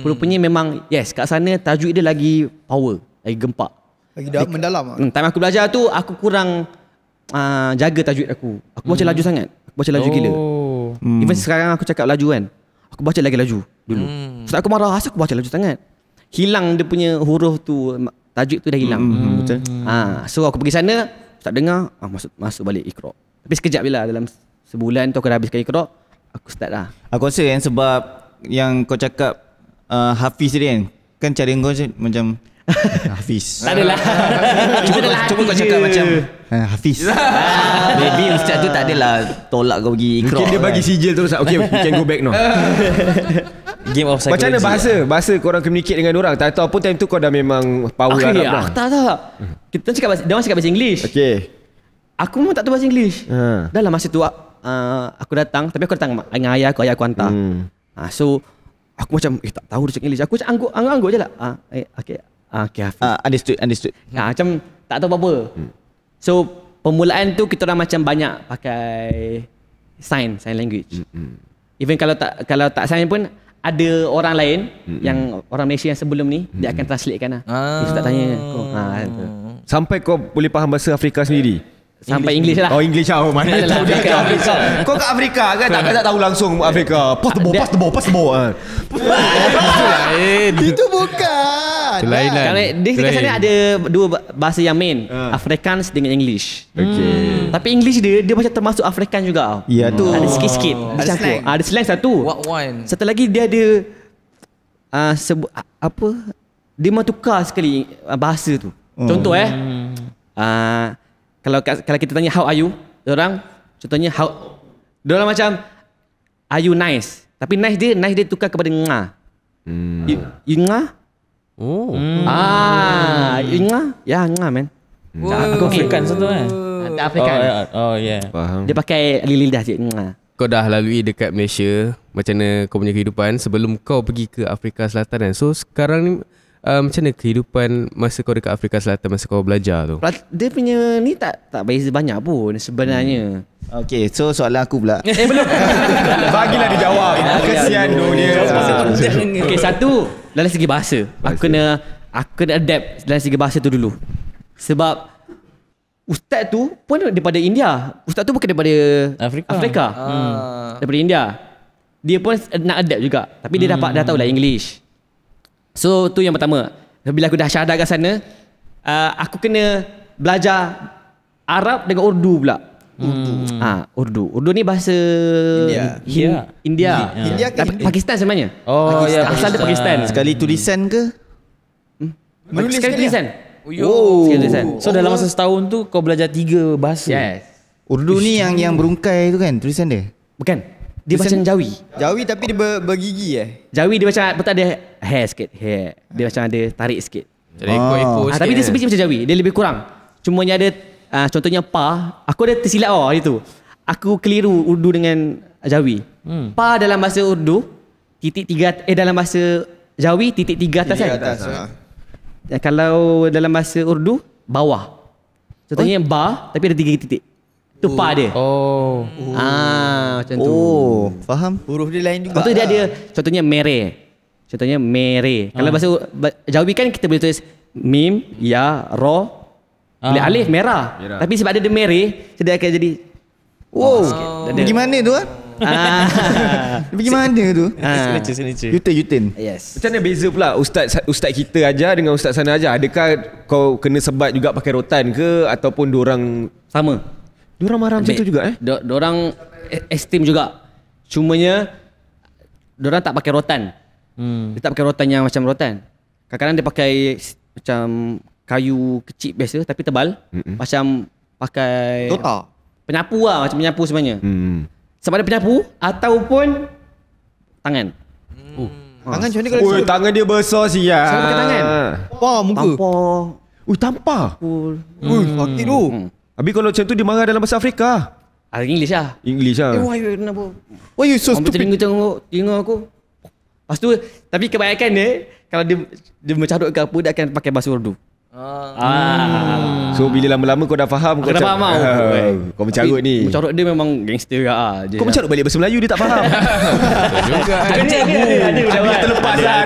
Rupanya memang yes, kat sana tajwid dia lagi power, lagi gempak. Lagi mendalam. Time aku belajar tu aku kurang jaga tajwid aku. Aku baca laju sangat. Aku baca laju gila. Even sekarang aku cakap laju kan, aku baca lagi laju dulu. Sebab aku marah, asal aku baca laju sangat. Hilang dia punya huruf tu, tajwid tu dah hilang. Betul. So aku pergi sana, tak dengar, masuk balik Iqra. Tapi sekejap je lah, dalam sebulan tu aku dah habiskan Iqra, aku start lah. Aku rasa kan sebab yang kau cakap hafiz tadi kan cara kau macam hafiz. Tak adalah. Cuba kau cakap macam hafiz. Maybe ustaz tu tak adalah tolak kau pergi Iqra. Mungkin dia bagi sijil terus. Okay, we can go back now. Game of psychology. Macam mana bahasa korang communicate dengan orang? Tak tahu pun time tu kau dah memang power Arab dah. Tak. Kita cakap dia orang cakap bahasa English. Okay. Aku memang tak tahu bahasa English. Dah lah masa tu aku datang, tapi aku datang dengan ayah aku hantar. So aku macam tak tahu dia cakap English. Aku macam angguk je lah. Okay. Understood. Macam tak tahu apa-apa. So permulaan tu kita orang macam banyak pakai sign language. Even kalau tak sign pun ada orang lain yang orang Malaysia yang sebelum ni dia akan translatekan lah. Dia tak tanya kau. Sampai kau boleh faham bahasa Afrika sendiri. Sampai English lah. Oh English lah. Mana tahu dia kat Afrika. Kau kat Afrika kan tak tahu langsung Afrika. Pass the ball. Itu bukan. Lain. Kalau dia kat sana ada dua bahasa yang main, Afrikaans dengan English. Okay. Tapi English dia macam termasuk Afrikaan juga. Ya tu. Ada sikit-sikit. Ada slang. Ada slang satu. What one? Satu lagi dia ada dia mau tukar sekali bahasa tu. Contoh kalau kita tanya how are you, orang contohnya diorang macam are you nice, tapi nice dia tukar kepada ngah. You ngah? You ngah? Ya ngah man. Aku Afrikan satu kan? Tak Afrikan. Oh yeah. Faham. Dia pakai lidah sikit ngah. Kau dah lalui dekat Malaysia, macam mana kau punya kehidupan sebelum kau pergi ke Afrika Selatan kan? So sekarang ni macam mana kehidupan masa kau dekat Afrika Selatan, masa kau belajar tu? Dia punya ni tak beza banyak pun sebenarnya. Okay, so soalan aku pula. Belum. Bagilah dia jawab. Kesian dia. Okay, satu dalam segi bahasa. Aku kena adapt dalam segi bahasa tu dulu. Sebab ustaz tu pun daripada India. Ustaz tu bukan daripada Afrika. Daripada India. Dia pun nak adapt juga. Tapi dia dah tahu lah English. So tu yang pertama. Bila aku dah syahadah kat sana, aku kena belajar Arab dengan Urdu pula. Urdu ni bahasa India. Pakistan sebenarnya. Asal dia Pakistan. Sekali tulisan ke? Sekali tulisan. Sekali tulisan. So dalam masa setahun tu kau belajar 3 bahasa. Yes. Urdu ni yang berungkai tu kan tulisan dia? Bukan. Dia macam Jawi. Jawi tapi dia bergigi Jawi dia macam betul ada hair sikit. Dia macam ada tarik sikit. Jadi ekor-ekor sikit. Tapi dia sebiji macam Jawi. Dia lebih kurang. Cumanya ada contohnya pa. Aku ada tersilap hari tu. Aku keliru Urdu dengan Jawi. Pa dalam bahasa Urdu titik 3 dalam bahasa Jawi titik 3 atas kan? Kalau dalam bahasa Urdu bawah. Contohnya ba tapi ada 3 titik. Tu pa dia. Macam tu. Faham. Huruf dia lain juga. Lepas tu dia ada contohnya mere. Kalau bahasa Jawi kan kita boleh tulis mim, ya, ro, boleh alif merah. Tapi sebab dia mere, dia akan jadi Pergi mana tu kan? Pergi mana tu? Yutin. Yes. Macam mana beza pula ustaz kita ajar dengan ustaz sana ajar? Adakah kau kena sebat juga pakai rotan ke ataupun diorang Sama. Diorang marah macam tu juga Diorang esteem juga. Cumanya diorang tak pakai rotan. Dia tak pakai rotan yang macam rotan. Kadang-kadang dia pakai macam kayu kecil biasa tapi tebal. Macam pakai Tota. penyapu lah, macam penyapu sebenarnya. Sama ada penyapu ataupun tangan. Tangan macam ni kalau Ui, tangan dia besar siap. Saya pakai tangan. tampar muka. Tampar. Ui, tampar. Ui, sakit tu. Habis kalau macam tu dia marah dalam bahasa Afrika. English lah. English lah. Why you kenapa? Why you so Sampai stupid? telinga aku. Lepas tu, tapi kebanyakan dia, kalau dia mencarut ke apa, dia akan pakai bahasa Urdu. So bila lama-lama kau dah faham, Aku dah faham tau. kau mencarut ni. Mencarut dia memang gangster lah. Kau mencarut balik bahasa Melayu dia tak faham. Juga. Dia terlepas lah.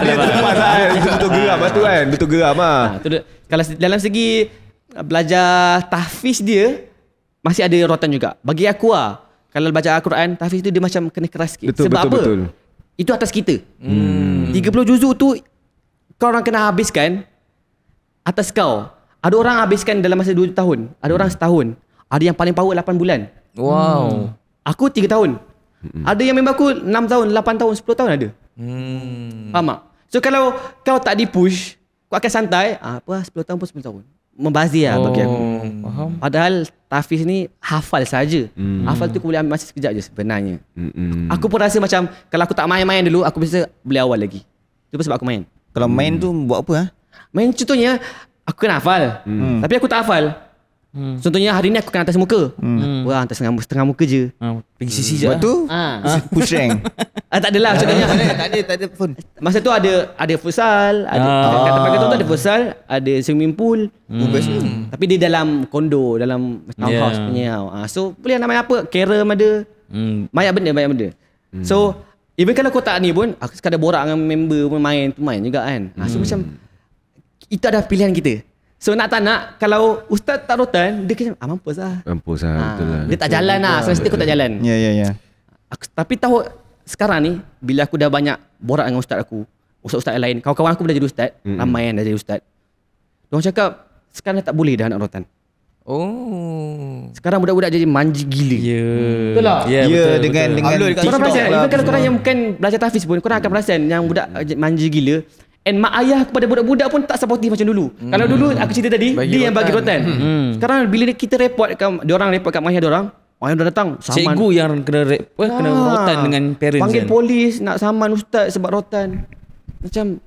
Betul geram lah tu kan. Betul geram lah. Kalau dalam segi belajar tahfiz dia, masih ada rotan juga. Bagi aku lah, kalau baca Al-Quran, tahfiz tu dia macam kena keras sikit. Betul, Sebab betul, apa? betul. Itu atas kita. 30 juzuk tu kau orang kena habiskan atas kau. Ada orang habiskan dalam masa 2 tahun. Ada orang setahun. Ada yang paling power 8 bulan. Wow. Aku 3 tahun. Ada yang member aku 6 tahun, 8 tahun, 10 tahun ada. Faham tak? So kalau kau tak di-push, kau akan santai. Apa 10 tahun pun 10 tahun. Membazir lah bagi aku. Faham. Padahal tahfiz ni hafal saja. Hafal tu kau boleh ambil masa sekejap je sebenarnya. Aku pun rasa macam kalau aku tak main-main dulu, aku bisa boleh awal lagi. Itu sebab aku main. Kalau main tu buat apa? Main contohnya aku kena hafal. Tapi aku tak hafal. Contohnya hari ni aku kena atas muka. Wah, atas setengah muka je. Pergi sisi je. Buat tu push rank. Tak adalah contohnya. Tak ada phone. Masa tu ada futsal, ada kat tempat kita tu ada futsal, ada swimming pool. Tapi dia dalam kondo, dalam townhouse punya. So boleh nak main apa? Carrom ada. Banyak benda. So even kalau kau tak ni pun, aku sekadar borak dengan member pun main juga kan. So macam itu adalah pilihan kita. So nak tak nak, kalau ustaz tak rotan, dia kena mampus lah. Mampus lah, betul lah. Dia tak jalan lah. Semestinya aku tak jalan. Ya. Tapi tahu sekarang ni, bila aku dah banyak borak dengan ustaz aku, ustaz-ustaz yang lain, kawan-kawan aku dah jadi ustaz, ramai yang dah jadi ustaz. Diorang cakap, sekarang dah tak boleh dah nak rotan. Sekarang budak-budak jadi manja gila. Betul tak? Ya, dengan Korang perasan, even kalau korang yang bukan belajar tahfiz pun, korang akan perasan yang budak manja gila. And mak ayah kepada budak-budak pun tak supportive macam dulu. Kalau dulu aku cerita tadi, dia yang bagi rotan. Sekarang bila kita report diorang report kat mak ayah diorang, mak ayah dah datang saman. Cikgu yang kena rotan dengan parents. Panggil kan? polis nak saman ustaz sebab rotan. Macam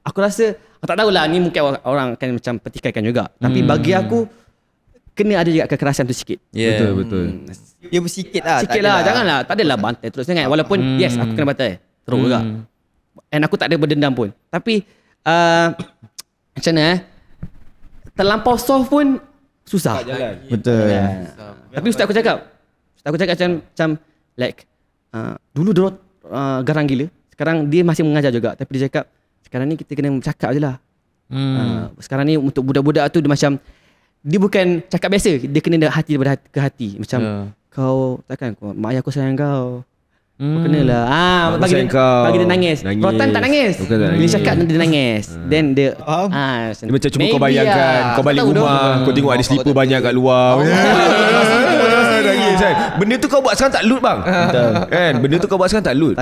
aku rasa, aku tak tahulah ni mungkin orang akan macam petikaikan juga. Tapi bagi aku kena ada juga kekerasan tu sikit. Yeah. Betul. Dia bersikit lah. Sikit lah, janganlah. Tak adalah bantai terus sangat. Walaupun yes, aku kena bantai terus juga. And aku tak ada berdendam pun. Tapi macam mana terlampau soft pun susah. Betul. Tapi ustaz aku cakap macam like dulu dia garang gila. Sekarang dia masih mengajar juga. Tapi dia cakap sekarang ni kita kena cakap je lah. Sekarang ni untuk budak-budak tu dia macam, dia bukan cakap biasa, dia kena hati daripada hati ke hati. Macam kau takkan mak ayah aku sayang kau. Kau kenalah. Bagi dia nangis. Rotan tak nangis. Bila cakap dia nangis. Then dia Dia macam cuma kau bayangkan, kau balik rumah, kau tengok ada slipper banyak kat luar. Nangis kan. Benda tu kau buat sekarang tak loot bang. Kan? Benda tu kau buat sekarang tak loot.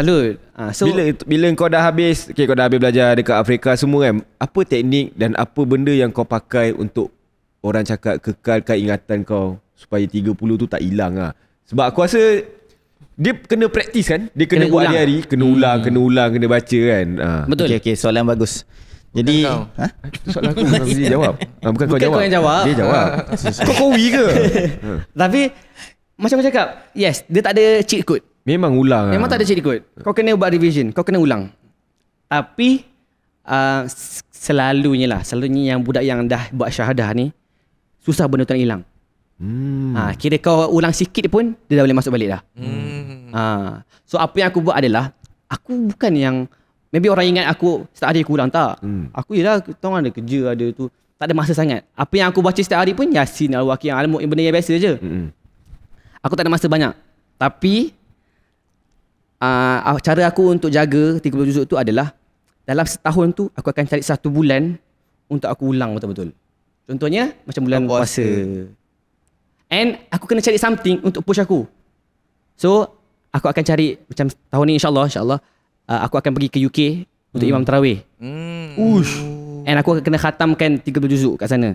So Bila kau dah habis, kau dah habis belajar dekat Afrika semua kan, apa teknik dan apa benda yang kau pakai untuk orang cakap kekalkan ingatan kau supaya 30 tu tak hilang lah. Sebab aku rasa dia kena praktis kan. Dia kena buat hari-hari, kena ulang, kena baca kan. betul. Okay, soalan bagus. Jadi Soalan aku dia jawab. Bukan kau jawab. kau yang jawab. Dia jawab. Kau kowi ke? Tapi macam aku cakap, yes, dia tak ada cheat code. Memang ulang. Memang tak ada cheat code. Kau kena buat revision, kau kena ulang. Tapi selalunya yang budak yang dah buat syahadah ni susah benda tu nak hilang. Kira kau ulang sikit pun dia dah boleh masuk balik dah. So apa yang aku buat adalah, aku bukan yang maybe orang ingat aku setiap hari aku ulang, tak. Aku ialah tahu ada kerja, ada tu, tak ada masa sangat. Apa yang aku baca setiap hari pun Yasin, Al-Waqiah, Al-Mulk, benda yang biasa je. Aku tak ada masa banyak. Tapi cara aku untuk jaga 30 juzuk tu adalah dalam setahun tu aku akan cari 1 bulan untuk aku ulang betul-betul. Contohnya macam bulan puasa. And aku kena cari something untuk push aku. So aku akan cari macam tahun ni insyaAllah aku akan pergi ke UK untuk Imam Tarawih. And aku akan kena khatamkan 30 juzuk kat sana.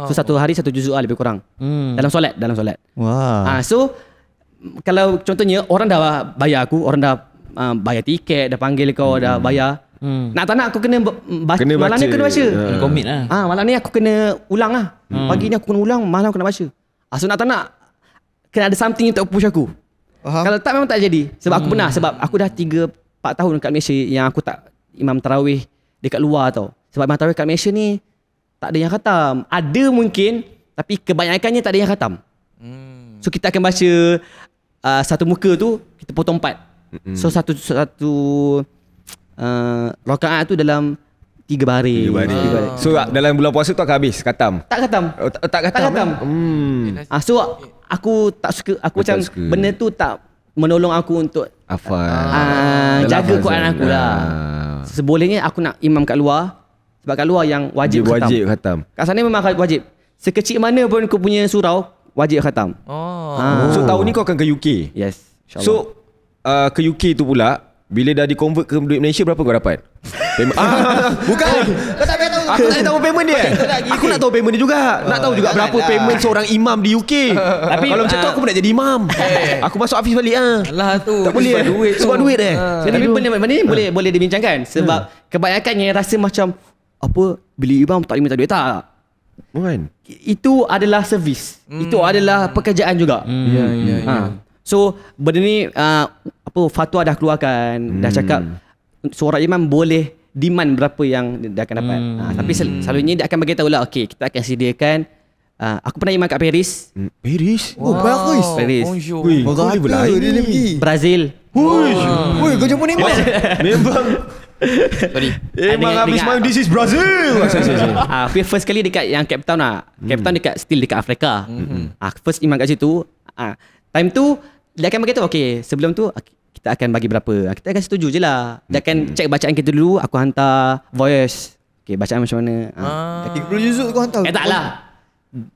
So satu hari 1 juzuk lebih kurang. Dalam solat. So kalau contohnya orang dah bayar aku, orang dah bayar tiket, dah panggil kau, dah bayar. Nak tak nak aku kena baca. Malam ni kena baca. Komit lah. Malam ni aku kena ulang lah. Pagi ni aku kena ulang, malam aku kena baca. So nak tak nak kena ada something untuk push aku. Kalau tak memang tak jadi. Sebab aku pernah, sebab aku dah 3-4 tahun dekat Malaysia yang aku tak Imam Tarawih dekat luar tau. Sebab Imam Tarawih kat Malaysia ni tak ada yang khatam. Ada mungkin, tapi kebanyakannya tak ada yang khatam. So kita akan baca satu muka tu kita potong 4. So satu rakaat tu dalam 3 baris. So dalam bulan puasa tu akan habis khatam. Tak khatam. Tak khatam. So aku tak suka, aku macam benda tu tak menolong aku untuk hafal. Jaga Quran aku lah. Sebolehnya aku nak imam kat luar. Sebab kat luar yang wajib khatam. Kat sana memang wajib. Sekecil mana pun kau punya surau wajib khatam. So tahun ni kau akan ke UK? Yes, insyaAllah. So ke UK tu pula, bila dah di-convert ke duit Malaysia, berapa kau dapat? Bukan. Kau tak payah tahu. Aku tak tahu payment dia. Aku nak tahu payment dia juga. Nak tahu juga berapa payment seorang imam di UK. Tapi kalau macam tu aku pun nak jadi imam. Aku masuk Hafiz balik Alah tu. tak boleh. Sebab duit Tapi benda ni boleh dibincangkan. Sebab kebanyakannya rasa macam apa, bila imam tak minta duit tak. Bukan. Itu adalah servis. Itu adalah pekerjaan juga. So benda ni fatwa dah keluarkan, dah cakap seorang imam boleh demand berapa yang dia akan dapat. Tapi selalunya dia akan bagi tahu lah, okey, kita akan sediakan. Aku pernah imam kat Paris. Paris? Paris. Wih, kau boleh berlari dia pergi. Brazil. Woi, kau jumpa ni Memang Memang habis main this is Brazil. First kali dekat yang Cape Town lah. Cape Town dekat still dekat Afrika. First imam kat situ. Time tu dia akan beritahu, okey, sebelum tu kita akan bagi berapa. Kita akan setuju je lah. Dia akan cek bacaan kita dulu. Aku hantar voice. Okey, bacaan macam mana. 30 juzuk kau hantar. Tak lah.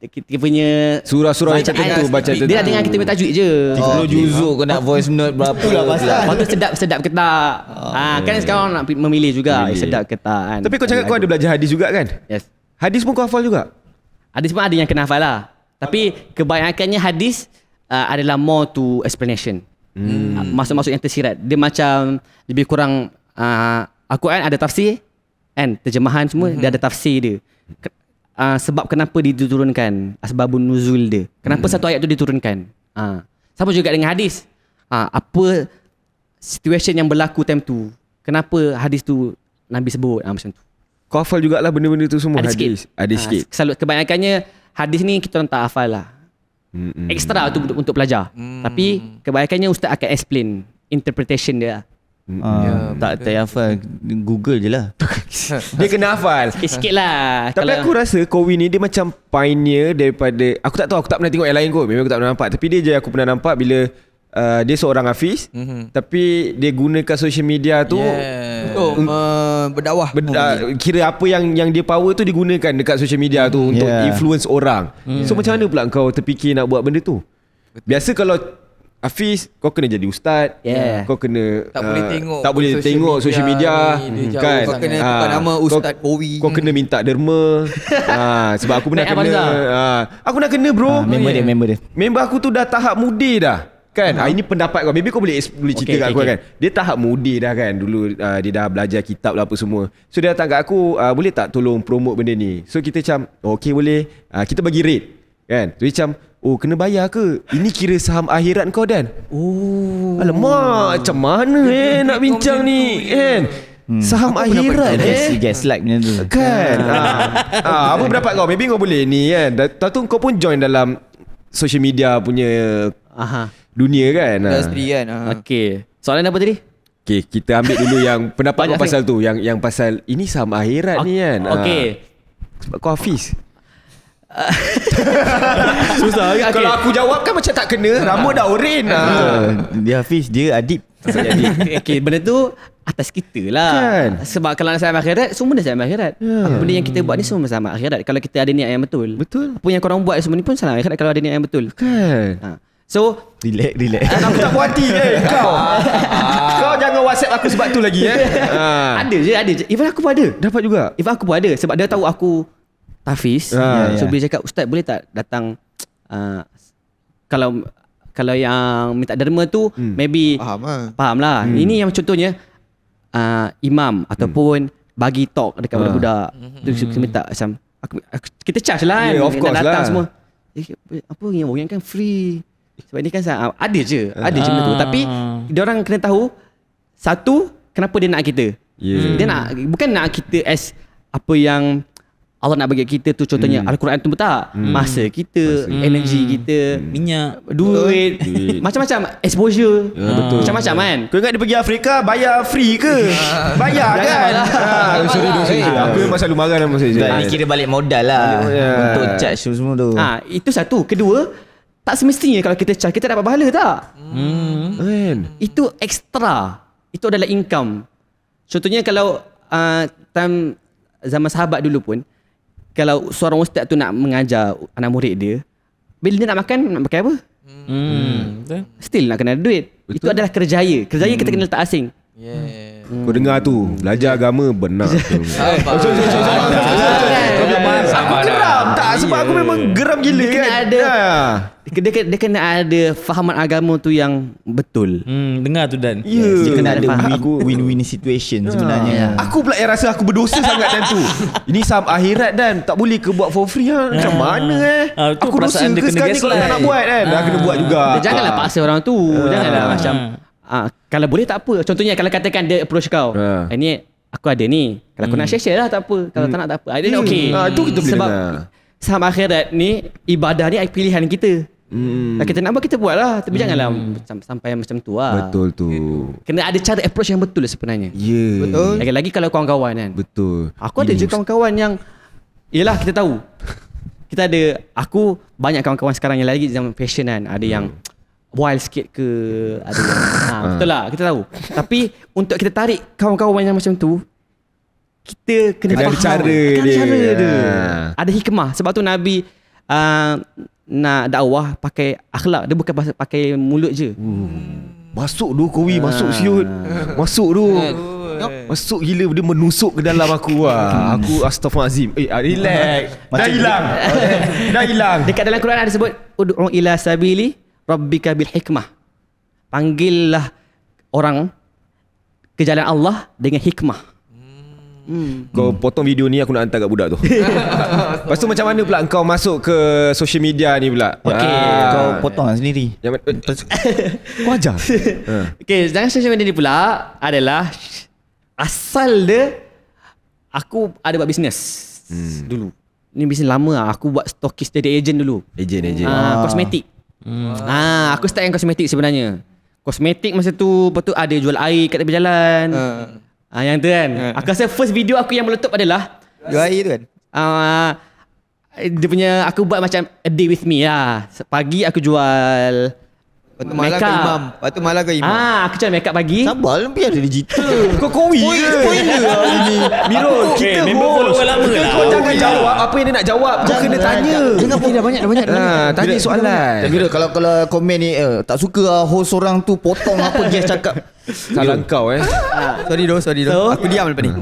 Kita punya surah-surah yang tertentu baca tertentu. Dia dah dengar kita punya tajuk je. 30 juzuk kau nak voice note berapa. Itulah pasal. Lepas tu sedap ke tak. Kan sekarang nak memilih juga sedap ke tak kan. Tapi kau cakap kau ada belajar hadis juga kan? Yes. Hadis pun kau hafal juga? Hadis pun ada yang kena hafal lah. Tapi kebanyakannya hadis adalah more to explanation. Masuk-masuk yang tersirat. Dia macam lebih kurang Al-Quran ada tafsir kan, terjemahan semua dia ada tafsir dia. Sebab kenapa diturunkan, asbabun nuzul dia, kenapa satu ayat tu diturunkan. Sama juga dengan hadis. Apa situation yang berlaku time tu, kenapa hadis tu Nabi sebut macam tu. Kau hafal jugalah benda-benda tu semua. Ada sikit. Ada sikit. Kebanyakannya hadis ni kita orang tak hafal lah. Extra tu untuk belajar. Tapi kebanyakannya ustaz akan explain interpretation dia. Tak hafal, Google je lah. Dia kena hafal Sikit-sikit lah. Tapi aku rasa Kowi ni dia macam pioneer daripada, aku tak tahu, aku tak pernah tengok yang lain kot. Memang aku tak pernah nampak. Tapi dia je aku pernah nampak bila dia seorang hafiz, tapi dia gunakan social media tu untuk berdakwah. Kira apa yang dia power tu digunakan dekat social media tu untuk influence orang. So macam mana pula kau terfikir nak buat benda tu? Biasa kalau Hafiz, kau kena jadi ustaz. Kau kena tak boleh tengok social media kan. Kau kena tukar nama Ustaz Kowi. Kau kena minta derma. Sebab aku pernah kena. Aku nak kena bro. Member dia. Member aku tu dah tahap mudi dah. Kan? Ini pendapat kau. Maybe kau boleh cerita kat aku kan. Dia tahap mudi dah kan. Dulu dia dah belajar kitab lah apa semua. So dia datang kat aku, boleh tak tolong promote benda ni? So kita macam, okay boleh. Kita bagi rate kan. So macam, kena bayar ke? Ini kira saham akhirat kau Dan. Alamak, macam mana nak bincang ni kan? Saham akhirat gaslight macam tu kan. Apa pendapat kau? Maybe kau boleh ni kan. Tahu kau pun join dalam social media punya dunia kan. Industri kan. Okay, soalan apa tadi? Okay, kita ambil dulu yang pendapat kau pasal tu. Yang pasal ini saham akhirat ni kan. Okay. Sebab kau Hafiz. Susah okay. Kalau aku jawab kan macam tak kena. Rambut dah oren. Dia Hafiz, dia Adib. Okay, benda tu atas kita lah kan? Sebab kalau nak selamat akhirat, semua dah selamat akhirat. Apa benda yang kita buat ni semua selamat akhirat kalau kita ada niat yang betul. Betul. Apa yang korang buat semua ni pun selamat akhirat kalau ada niat yang betul. Kan. So Relax. Aku tak puas hati kau. Kau jangan WhatsApp aku sebab tu lagi Ada je. Even aku pun ada. Dapat juga. Even aku pun ada. Sebab dia tahu aku Tafiz. So bila cakap, Ustaz boleh tak datang Kalau yang minta derma tu maybe faham lah. Ini yang contohnya imam ataupun bagi talk dekat budak-budak. Kita minta macam kita charge lah kan. Of course datang lah. semua. Apa yang kan free. Sebab ni kan ada je benda tu. Tapi diorang kena tahu satu, kenapa dia nak kita. Dia nak, bukan nak kita as apa yang Allah nak bagi kita tu, contohnya Al-Quran tu tak. Masa kita, energi kita, minyak, duit. Macam-macam exposure. Betul. Macam-macam kan. Kau ingat dia pergi Afrika bayar free ke? Bayar kan? Sorry. Aku memang selalu marah dalam masa itu. Ni kira balik modal lah untuk charge semua tu. Itu satu. Kedua, tak semestinya kalau kita charge kita dapat pahala tak? Itu extra. Itu adalah income. Contohnya kalau time zaman sahabat dulu pun, kalau seorang ustaz tu nak mengajar anak murid dia, bila dia nak makan, nak pakai apa? Still nak kena ada duit. Betul. Itu adalah kerjaya. Kerjaya kita kena letak asing. Kau dengar tu, belajar agama benar. Aku geram tak? Sebab aku memang geram gila kan. Dia kena ada fahaman agama tu yang betul. Dengar tu Dan. Dia kena ada win-win situation sebenarnya. Aku pula yang rasa aku berdosa sangat time tu. Ini sahab akhirat Dan, tak boleh ke buat for free Macam mana aku dosa ke sekarang ni kalau tak nak buat kan. Dah kena buat juga. Janganlah paksa orang tu. Janganlah macam kalau boleh tak apa. Contohnya kalau katakan dia approach kau, ni aku ada ni, kalau kau nak share lah tak apa, kalau tak nak tak apa. Dia okey. Itu kita boleh sebab sahab akhirat ni, ibadah ni pilihan kita. Kita nak buat, kita buat lah. Tapi janganlah sampai macam tu lah. Betul tu. Kena ada cara approach yang betul sebenarnya. Betul. Lagi-lagi kalau kawan-kawan kan. Betul. Aku ada je kawan-kawan yang, yelah kita tahu, kita ada, aku banyak kawan-kawan sekarang yang lagi zaman fashion kan. Ada yang wild sikit ke, ada yang betul lah, kita tahu. Tapi untuk kita tarik kawan-kawan yang macam tu, kita kena faham cara dia. Ada hikmah. Sebab tu Nabi nak dakwah pakai akhlak. Dia bukan pakai mulut je. Masuk tu Kowi, masuk siut. Masuk tu. Masuk gila, dia menusuk ke dalam aku. Aku astaghfirullahalazim. Relax. Dah hilang. Dekat dalam Quran ada sebut ud'u ila sabili rabbika bil hikmah. Panggillah orang ke jalan Allah dengan hikmah. Kau potong video ni, aku nak hantar kat budak tu. Lepas tu macam mana pula kau masuk ke social media ni pula? Okay. Kau potong lah sendiri. Kau ajar. Okay, jangan social media ni pula adalah asal dia, aku ada buat bisnes dulu. Ni bisnes lama lah. Aku buat stokis, jadi agent dulu. Agent. Kosmetik. Aku start yang kosmetik sebenarnya. Kosmetik masa tu, lepas tu ada jual air kat tepi jalan. Yang tu kan. Aku rasa first video aku yang meletup adalah jual air tu kan. Dia punya, aku buat macam a day with me lah. Pagi aku jual Lepas tu malam kau imam. Lepas tu malam kau imam. Aku jual make up pagi. Sabar lah, biar ada digital. Kau Kowi ke? Ini Miro, kita host. Kau jangan jawab apa yang dia nak jawab. Kau kena tanya. Jangan pun dah banyak. Tanya soalan. Miro, kalau komen ni tak suka host orang tu potong apa guest cakap. Salah kau Sorry doh. Aku diam lepas ni.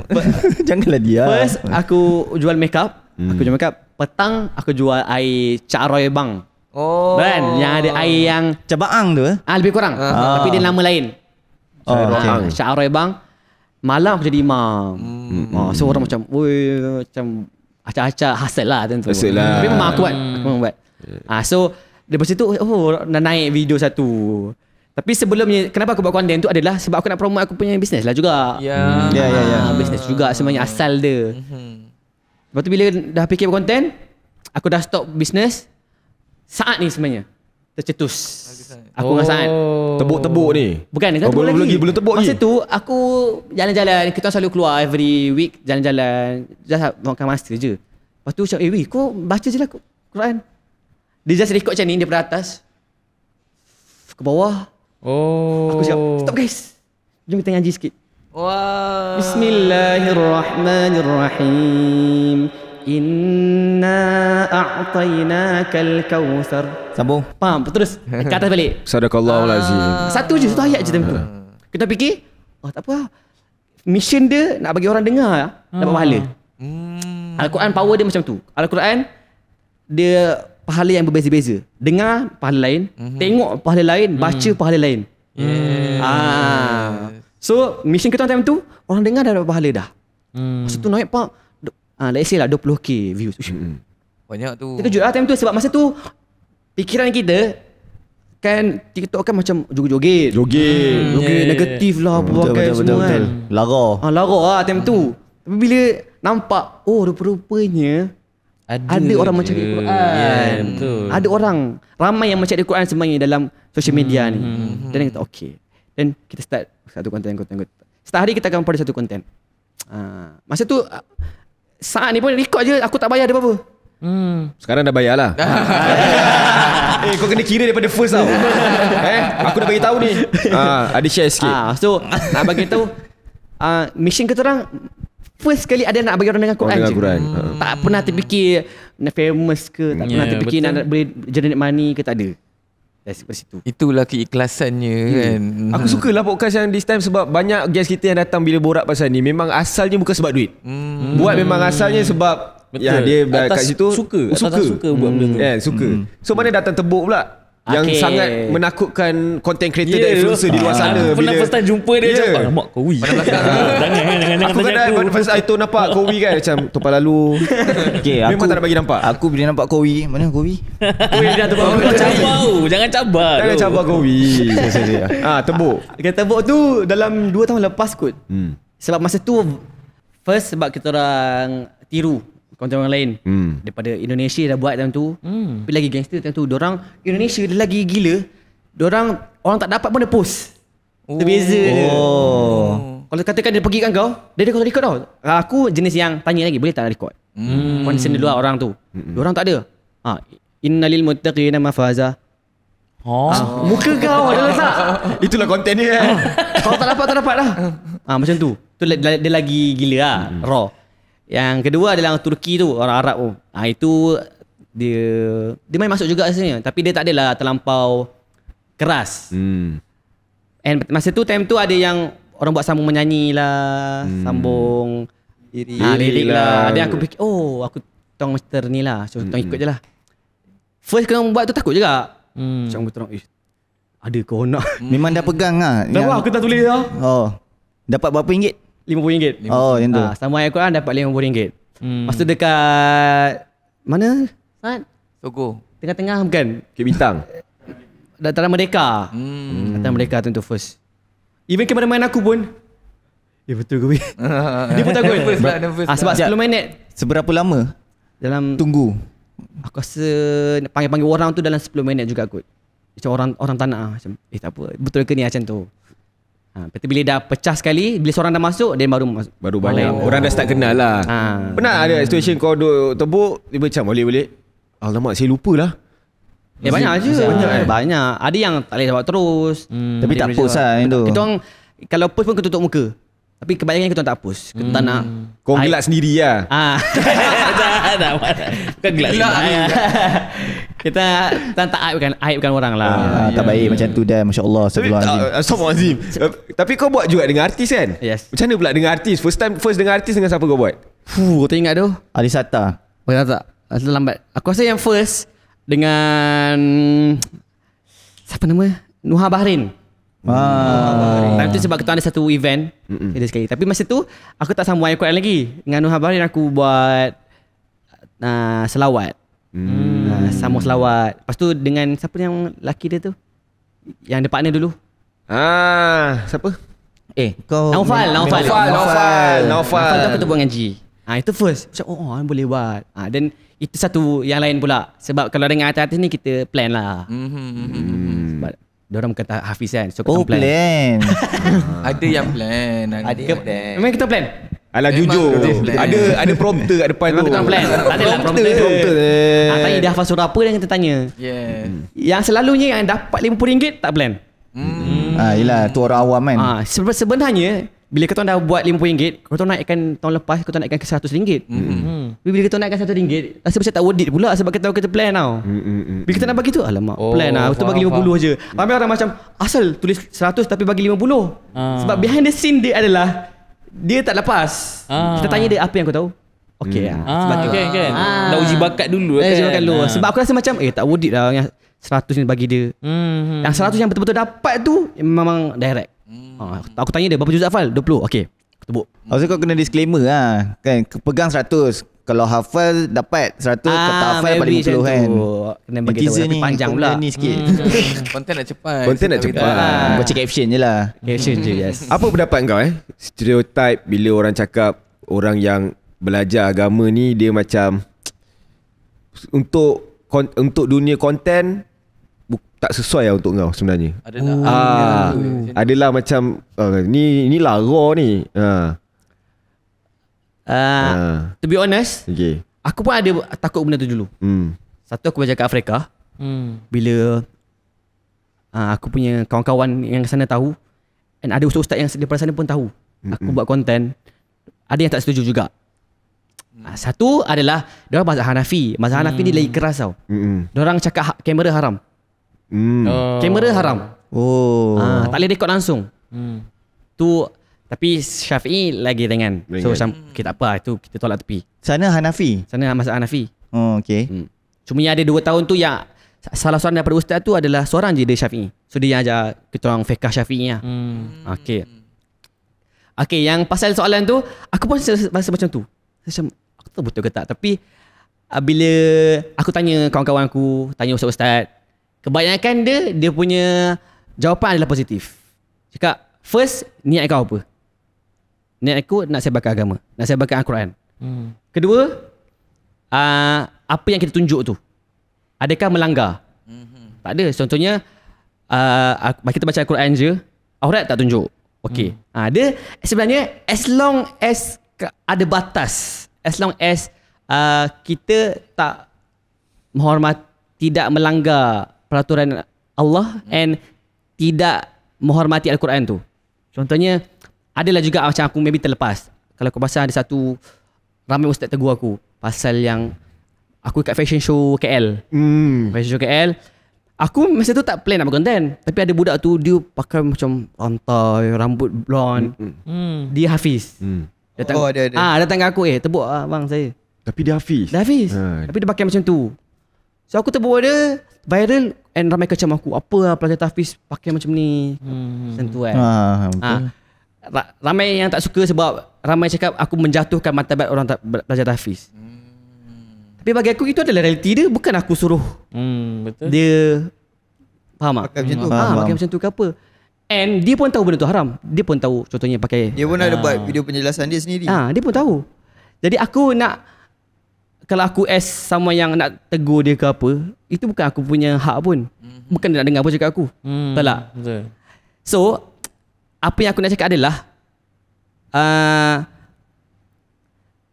Janganlah dia. First aku jual make up. Aku jual make up. Petang aku jual air Cak Roy Bang. Kan? Yang ada air yang Cabaang tu lebih kurang. Tapi dia nama lain. Cak Roy Bang. Malam aku jadi imam. So orang macam, macam acak-acak hasil lah tentu. Tapi memang aku buat. So lepas itu dah naik video satu. Tapi sebelumnya, kenapa aku buat konten tu adalah sebab aku nak promote aku punya bisnes lah juga. Bisnes juga sebenarnya asal dia. Lepas tu bila dah fikir konten, aku dah stop bisnes. Saat ni sebenarnya tercetus. Aku dengan Saat tebuk-tebuk ni. Bukan, belum tebuk lagi. Masa tu aku jalan-jalan. Kita selalu keluar every week, jalan-jalan, just makan masa je. Lepas tu macam, kau baca je lah. Quran. Dia just record macam ni daripada atas ke bawah. Aku cakap, stop guys. Jom kita ngaji sikit. Wah. Bismillahirrahmanirrahim. Inna a'tainakal kautsar. Sambung. Faham? Terus ke atas balik. Sadaqallahul azim. Satu je, satu ayat je time tu. Kita fikir, tak apa. Mission dia nak bagi orang dengar dapat pahala. Al-Quran power dia macam tu. Al-Quran dia pahala yang berbeza-beza. Dengar pahala lain, tengok pahala lain, baca pahala lain. So mission kita time tu orang dengar dah dapat pahala dah. Masa tu naik pak let's say lah 20k views. Banyak tu. Kita kejut lah time tu sebab masa tu fikiran kita kan TikTok kan macam joget-joget. Joget negatif lah apa pakai semua kan. Lara. Lara lah time tu. Tapi bila nampak rupa-rupanya ada orang mencari Quran. Betul. Ada orang ramai yang mencari Quran sebenarnya dalam social media ni. Dan kita okey. Dan kita start satu konten. Setiap hari kita akan pada satu konten. Masa tu saat ni pun record je aku tak bayar dia apa-apa. Sekarang dah bayar lah. Kau kena kira daripada first tau. Aku dah bagi tahu ni. Ada share sikit. So nak bagi tahu mission kita orang first kali ada nak bagi orang dengar Quran je. Tak pernah terfikir nak famous ke, tak pernah terfikir nak boleh generate money ke, tak ada. Dari situ. Itulah keikhlasannya kan. Aku sukalah podcast yang this time sebab banyak guest kita yang datang bila borak pasal ni memang asalnya bukan sebab duit. Buat memang asalnya sebab ya dia kat situ suka buat benda tu. Suka. So mana datang tebuk pula yang sangat menakutkan content creator dan influencer di luar sana. Pernah first time jumpa dia macam alamak Kowi. Jangan aku kan first Aito nampak Kowi kan macam topan lalu. Memang tak nak bagi nampak. Aku bila nampak Kowi, mana Kowi? Kowi dia tu Jangan cabar Kowi. Tebuk. Dekat tebuk tu dalam 2 tahun lepas kot. Sebab masa tu first sebab kita orang tiru konten orang lain. Daripada Indonesia dah buat time tu. Tapi lagi gangster time tu. Diorang Indonesia dia lagi gila. Diorang orang tak dapat pun dia post. Terbeza dia. Kalau katakan dia pergi kan kau, dia record tau. Aku jenis yang tanya lagi, boleh tak nak record? Concern dulu orang tu. Diorang tak ada. Innalil muttaqina mafaza. Muka kau ada letak. Itulah konten dia kan. Kalau tak dapat dah. Macam tu. Tu dia lagi gila lah. Raw. Yang kedua adalah Turki tu, orang Arab tu. Itu dia main masuk juga sebenarnya, tapi dia tak adalah terlampau keras. And masa tu time tu ada yang orang buat sambung menyanyi lah, sambung lirik lah. Ada yang aku fikir, aku tong master ni lah. So tong ikut je lah. First kena buat tu takut juga. Macam aku terang, ada kau nak. Memang dah pegang lah. Dah aku dah tulis dah. Dapat berapa ringgit? RM50. Yang tu. Sambung ayat Quran dapat RM50. Lepas tu dekat mana? Soko. Tengah-tengah bukan? Bukit Bintang. Dataran Merdeka. Dataran Merdeka tu first. Even kameraman aku pun betul ke? Dia pun takut. Sebab 10 minit. Seberapa lama dalam tunggu? Aku rasa panggil-panggil orang tu dalam 10 minit juga kot. Macam orang tak nak macam tak apa. Betul ke ni macam tu. Tapi bila dah pecah sekali, bila seorang dah masuk, dia baru masuk. Baru balik. Orang dah start kenal lah. Pernah ada situation kau duduk tebuk, dia macam balik-balik. Alamak, saya lupa lah. Banyak je. Banyak. Ada yang tak boleh dapat terus. Tapi tak post lah yang tu. Kita orang, kalau post pun kita tutup muka. Tapi kebanyakan kita tak post. Kita tak nak. Kau gelak sendiri lah. Bukan gelak sendiri. Kita tak aibkan orang lah. Tak baik macam tu dah. Masya Allah. Astagfirullahaladzim. Tapi kau buat juga dengan artis kan? Yes. Macam mana pula dengan artis? First dengan artis dengan siapa kau buat? Kau tak ingat tu? Alisata. Tak. Lambat. Aku rasa yang first dengan siapa nama? Nuha Bahrain. Time tu sebab kita ada satu event ada sekali. Tapi masa tu aku tak sambung ayat Quran lagi. Dengan Nuha Bahrain aku buat selawat. Sambung selawat. Lepas tu dengan siapa yang laki dia tu, yang ada partner dulu. Siapa? Kau Naufal tu aku tu buat ngaji. Itu first. Macam boleh buat. Dan itu satu yang lain pula. Sebab kalau dengan artis-artis ni kita plan lah. Sebab diorang bukan Hafiz kan. So kita plan. Ada yang plan. Memang kita plan. Alah jujur. Ada prompter kat depan tu. Memang plan. Tak adalah prompter. Tanya dia hafal surah apa dan kita tanya. Yang selalunya yang dapat RM50 tak plan. Yelah tu orang awam kan. Sebenarnya bila kita dah buat RM50, kita naikkan tahun lepas kita naikkan ke RM100. Bila kita naikkan RM100, rasa macam tak worth it pula sebab kita tahu kita plan tau. Bila kita nak bagi tu, alamak plan lah, kita bagi 50 je. Ramai orang macam asal tulis 100 tapi bagi 50. Sebab behind the scene dia adalah dia tak lepas. Kita tanya dia apa yang kau tahu. Okay sebab tu kan. Dah uji bakat dulu kan. Uji bakat dulu. Sebab aku rasa macam tak worth it lah yang 100 ni bagi dia. Yang 100 yang betul-betul dapat tu memang direct. Aku tanya dia berapa juz hafal? 20. Okey. Aku tebuk. Maksudnya kau kena disclaimer lah. Kan pegang 100. Kalau hafal dapat 100, kau tak hafal balik 50 kan. Kena bagi tahu tapi panjang pula. Ni sikit. Konten nak cepat. Baca caption je lah. Caption je, yes. Apa pendapat kau stereotype bila orang cakap orang yang belajar agama ni dia macam untuk dunia konten tak sesuai lah untuk kau sebenarnya. Adalah macam ni lara ni. To be honest, aku pun ada takut benda tu dulu. Satu aku belajar kat Afrika. Bila aku punya kawan-kawan yang sana tahu, and ada ustaz-ustaz yang daripada sana pun tahu aku buat konten, ada yang tak setuju juga. Satu adalah diorang mazhab Hanafi. Mazhab Hanafi ni lagi keras tau. Diorang cakap kamera haram. Kamera haram. Tak boleh rekod langsung. Tu tapi Syafi'i lagi ringan. So macam kita apa itu kita tolak tepi. Sana Hanafi. Sana mazhab Hanafi. Okey. Cuma yang ada 2 tahun tu yang salah seorang daripada ustaz tu adalah seorang je dia Syafi'i. So dia yang ajar kita orang fiqh Syafi'i lah. Okey, yang pasal soalan tu aku pun rasa macam tu. Macam aku tahu betul ke tak, tapi bila aku tanya kawan-kawan aku, tanya ustaz-ustaz, kebanyakan dia punya jawapan adalah positif. Cakap, first, niat kau apa? Niat aku nak sebarkan agama, nak sebarkan Al-Quran. Kedua, apa yang kita tunjuk tu, adakah melanggar? Tak ada. Contohnya, kita baca Al-Quran je, aurat tak tunjuk. Okey. Dia sebenarnya as long as ada batas, as long as kita tak menghormat, tidak melanggar peraturan Allah and tidak menghormati Al-Quran tu. Contohnya adalah juga macam aku maybe terlepas. Kalau kau pasal ada satu ramai ustaz tegur aku pasal yang aku kat fashion show KL. Fashion show KL. Aku masa tu tak plan nak buat konten, tapi ada budak tu dia pakai macam rantai, rambut blonde. Dia Hafiz. Datang, datang ke aku, tebuk bang saya. Tapi dia Hafiz. Dia Hafiz. Tapi dia pakai macam tu. So aku tebuk dia viral and ramai kecam aku. Apa lah pelajar Hafiz pakai macam ni. Macam tu kan. Ramai yang tak suka sebab ramai cakap aku menjatuhkan martabat orang belajar Hafiz. Tapi bagi aku itu adalah realiti dia, bukan aku suruh. Betul. Dia faham tak? Pakai macam tu. Pakai macam tu ke apa. And dia pun tahu benda tu haram. Dia pun tahu contohnya pakai. Dia pun ada buat video penjelasan dia sendiri. Dia pun tahu. Jadi aku nak, kalau aku as sama yang nak tegur dia ke apa, itu bukan aku punya hak pun. Bukan dia nak dengar apa cakap aku. Betul tak? Betul. So apa yang aku nak cakap adalah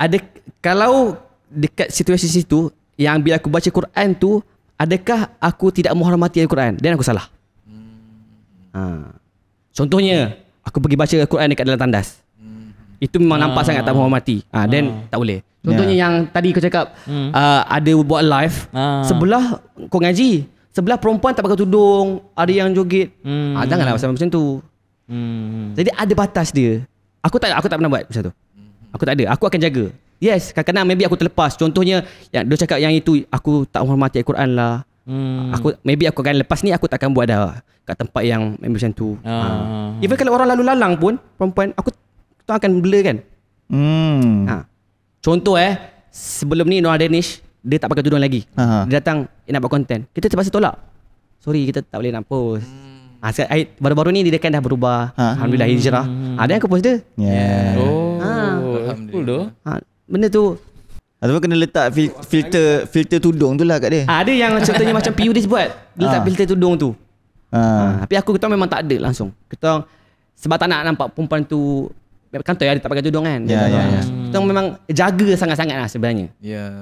ada, kalau dekat situasi situ yang bila aku baca Quran tu, adakah aku tidak menghormati Al-Quran dan aku salah? Contohnya aku pergi baca Al-Quran dekat dalam tandas. Itu memang nampak sangat tak menghormati. Dan tak boleh. Contohnya yang tadi kau cakap ada buat live, sebelah kau ngaji, sebelah perempuan tak pakai tudung, ada yang joget. Janganlah macam tu. Jadi ada batas dia. Aku tak pernah buat macam tu. Aku tak ada. Aku akan jaga. Yes, kadang-kadang maybe aku terlepas. Contohnya yang dia cakap yang itu aku tak menghormati Al-Quran lah. Maybe aku akan lepas ni aku tak akan buat dah kat tempat yang macam tu. Even kalau orang lalu lalang pun perempuan, aku tu akan blur kan. Contoh sebelum ni Noah Danish dia tak pakai tudung lagi. Dia datang nak buat konten. Kita terpaksa tolak. Sorry, kita tak boleh nak post. Baru-baru ni dia kan dah berubah. Alhamdulillah hijrah. Ada yang aku post dia. Alhamdulillah. Benda tu ataupun kena letak filter tudung tu lah kat dia. Ada yang contohnya macam PUDis buat, letak filter tudung tu. Tapi aku kita memang tak ada langsung. Kita sebab tak nak nampak perempuan tu kantor ada tak pakai tudung kan. Ya. Kita memang jaga sangat-sangat lah sebenarnya.